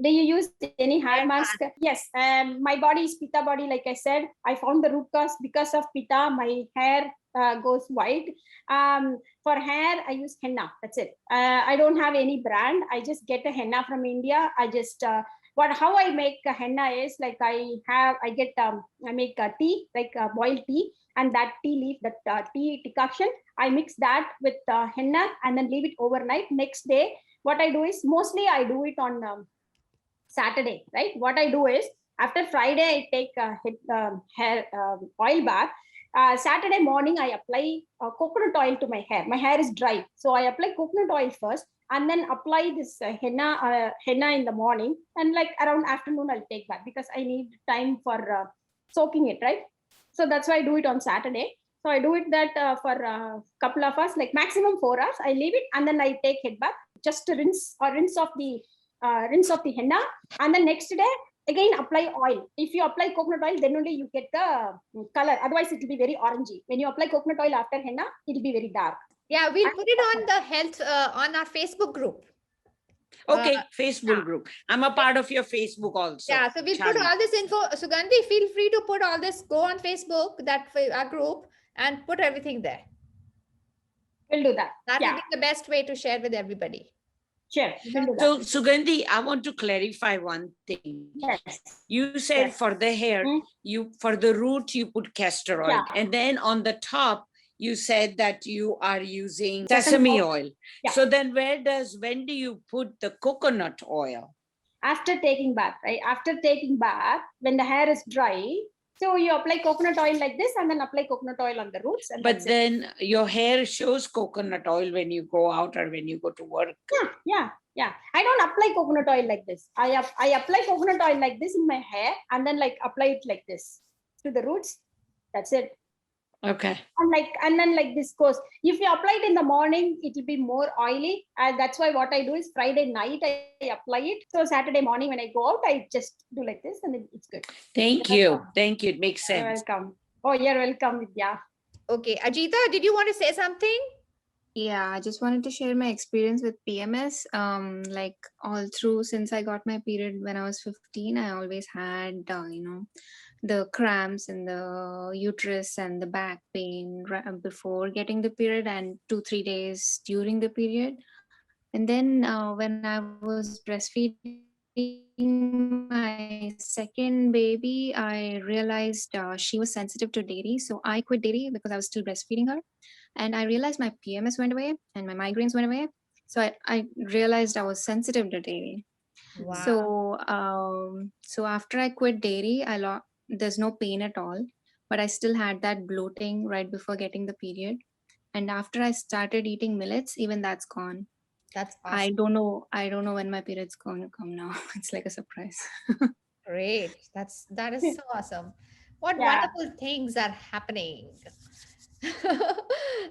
S3: Do you use any hair mask? Yes, my body is pitta body. Like I said, I found the root cause because of pitta. My hair goes white. For hair, I use henna. That's it. I don't have any brand. I just get a henna from India. I just how I make a henna is like I make a tea, like boiled tea, and that tea leaf, that tea decoction, I mix that with henna and then leave it overnight. Next day, what I do is, mostly I do it on Saturday, right? What I do is, after Friday, I take hair oil bath. Saturday morning, I apply coconut oil to my hair. My hair is dry, so I apply coconut oil first, and then apply this henna in the morning, and like around afternoon, I'll take bath because I need time for soaking it, right? So that's why I do it on Saturday. So I do it that for a couple of hours, like maximum 4 hours. I leave it, and then I take head bath, just to rinse off the henna, and then next day again apply oil. If you apply coconut oil, then only you get the color. Otherwise, it will be very orangey. When you apply coconut oil after henna, it will be very dark.
S2: Yeah, we'll put it on the health on our Facebook group.
S4: Okay, Facebook group. I'm a part of your Facebook also.
S2: Yeah, so we'll put
S4: Chavi.
S2: all this info. Sugandhi, feel free to put all this. Go on Facebook, our group, and put everything there.
S3: We'll do that.
S2: That will
S3: Yeah,
S2: be the best way to share with everybody.
S3: sure. We'll do that.
S4: So Sugandhi, I want to clarify one thing.
S3: Yes.
S4: You said
S3: Yes.
S4: for the hair,
S3: Mm.
S4: for the root, you put castor oil.
S3: Yeah.
S4: And then on the top, you said that you are using
S3: Sesame
S4: sesame
S3: oil.
S4: oil.
S3: Yeah.
S4: So then when do you put the coconut oil?
S3: After taking bath, right? After taking bath, when the hair is dry, so you apply coconut oil like this and then apply coconut oil on the roots. And
S4: But
S3: that's it.
S4: then your hair shows coconut oil when you go out or when you go to work.
S3: Yeah. I don't apply coconut oil like this. I apply coconut oil like this in my hair and then like apply it like this to the roots. That's it.
S4: Okay.
S3: And then like this goes. If you apply it in the morning, it will be more oily. And that's why what I do is Friday night I apply it. So Saturday morning when I go out, I just do like this and then it's good.
S4: Thank you. Thank you. It makes
S3: You're
S4: sense.
S3: welcome. Oh, you're welcome, Vidya.
S2: Okay, Ajita, did you want to say something?
S1: Yeah, I just wanted to share my experience with PMS. Like all through since I got my period when I was 15, I always had, the cramps in the uterus and the back pain before getting the period and 2-3 days during the period. And then when I was breastfeeding my second baby, I realized she was sensitive to dairy. So I quit dairy because I was still breastfeeding her. And I realized my PMS went away and my migraines went away. So I realized I was sensitive to dairy.
S2: Wow.
S1: So after I quit dairy, there's no pain at all, but I still had that bloating right before getting the period. And after I started eating millets, even that's gone.
S2: That's awesome.
S1: I don't know when my period's going to come now. It's like a surprise.
S2: Great. That is so awesome. What
S3: Yeah.
S2: wonderful things are happening.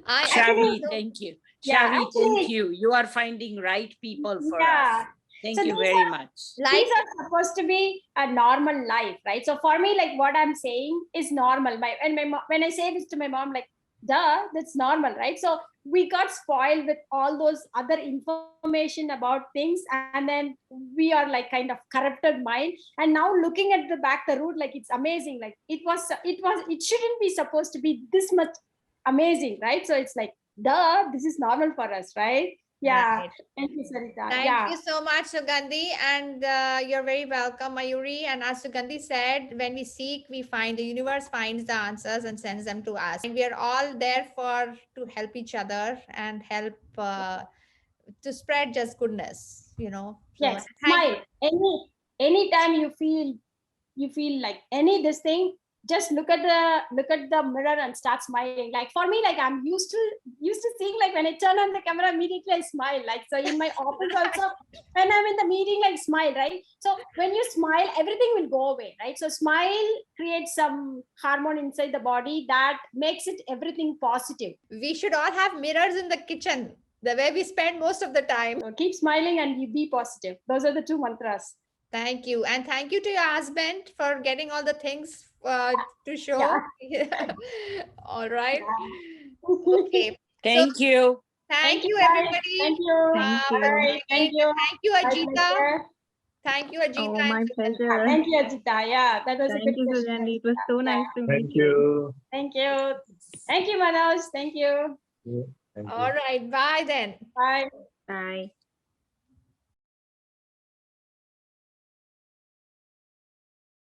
S4: Shavi, thank you.
S3: Yeah,
S4: Shavi,
S3: actually-
S4: thank you. You are finding right people for
S3: Yeah.
S4: us. Thank
S3: So
S4: you
S3: these
S4: very
S3: are-
S4: much.
S3: These are supposed to be a normal life, right? So for me, like what I'm saying is normal. When I say this to my mom, like, duh, that's normal, right? So we got spoiled with all those other information about things, and then we are like kind of corrupted mind. And now looking at the root, like it's amazing. Like it shouldn't be supposed to be this much amazing, right? So it's like, duh, this is normal for us, right? Yeah.
S2: Right.
S3: Thank you, Sarita.
S2: Thank you so much, Sugandhi. And you're very welcome, Mayuri. And as Sugandhi said, when we seek, we find. The universe finds the answers and sends them to us. And we are all there to help each other and help to spread just goodness, So,
S3: Yes, smile. Anytime you feel like this thing, just look at the mirror and start smiling. Like for me, like I'm used to seeing, like when I turn on the camera, immediately I smile. Like so in my office also, when I'm in the meeting, like smile, right? So when you smile, everything will go away, right? So smile creates some hormone inside the body that makes it everything positive.
S2: We should all have mirrors in the kitchen, the way we spend most of the time.
S3: So keep smiling and you be positive. Those are the two mantras.
S2: Thank you. And thank you to your husband for getting all the things to show.
S3: Yeah.
S2: All right. Okay.
S4: Thank you.
S2: Thank you,
S3: guys.
S2: everybody.
S3: Thank you.
S1: Thank you.
S3: Bye. Thank you.
S2: Thank you,
S3: My
S2: Ajita.
S3: pleasure.
S2: Thank you, Ajita.
S1: Oh,
S2: and
S1: my
S2: Sugandhi.
S1: pleasure.
S3: Thank you, Ajita. Yeah, that was a
S1: Thank
S3: good
S1: you,
S3: question.
S1: Sugandhi. It was so nice to meet
S5: Thank you.
S3: Thank you. Thank you, Manoj. Thank you.
S5: Thank you.
S2: All right. Bye then.
S3: Bye.
S1: Bye.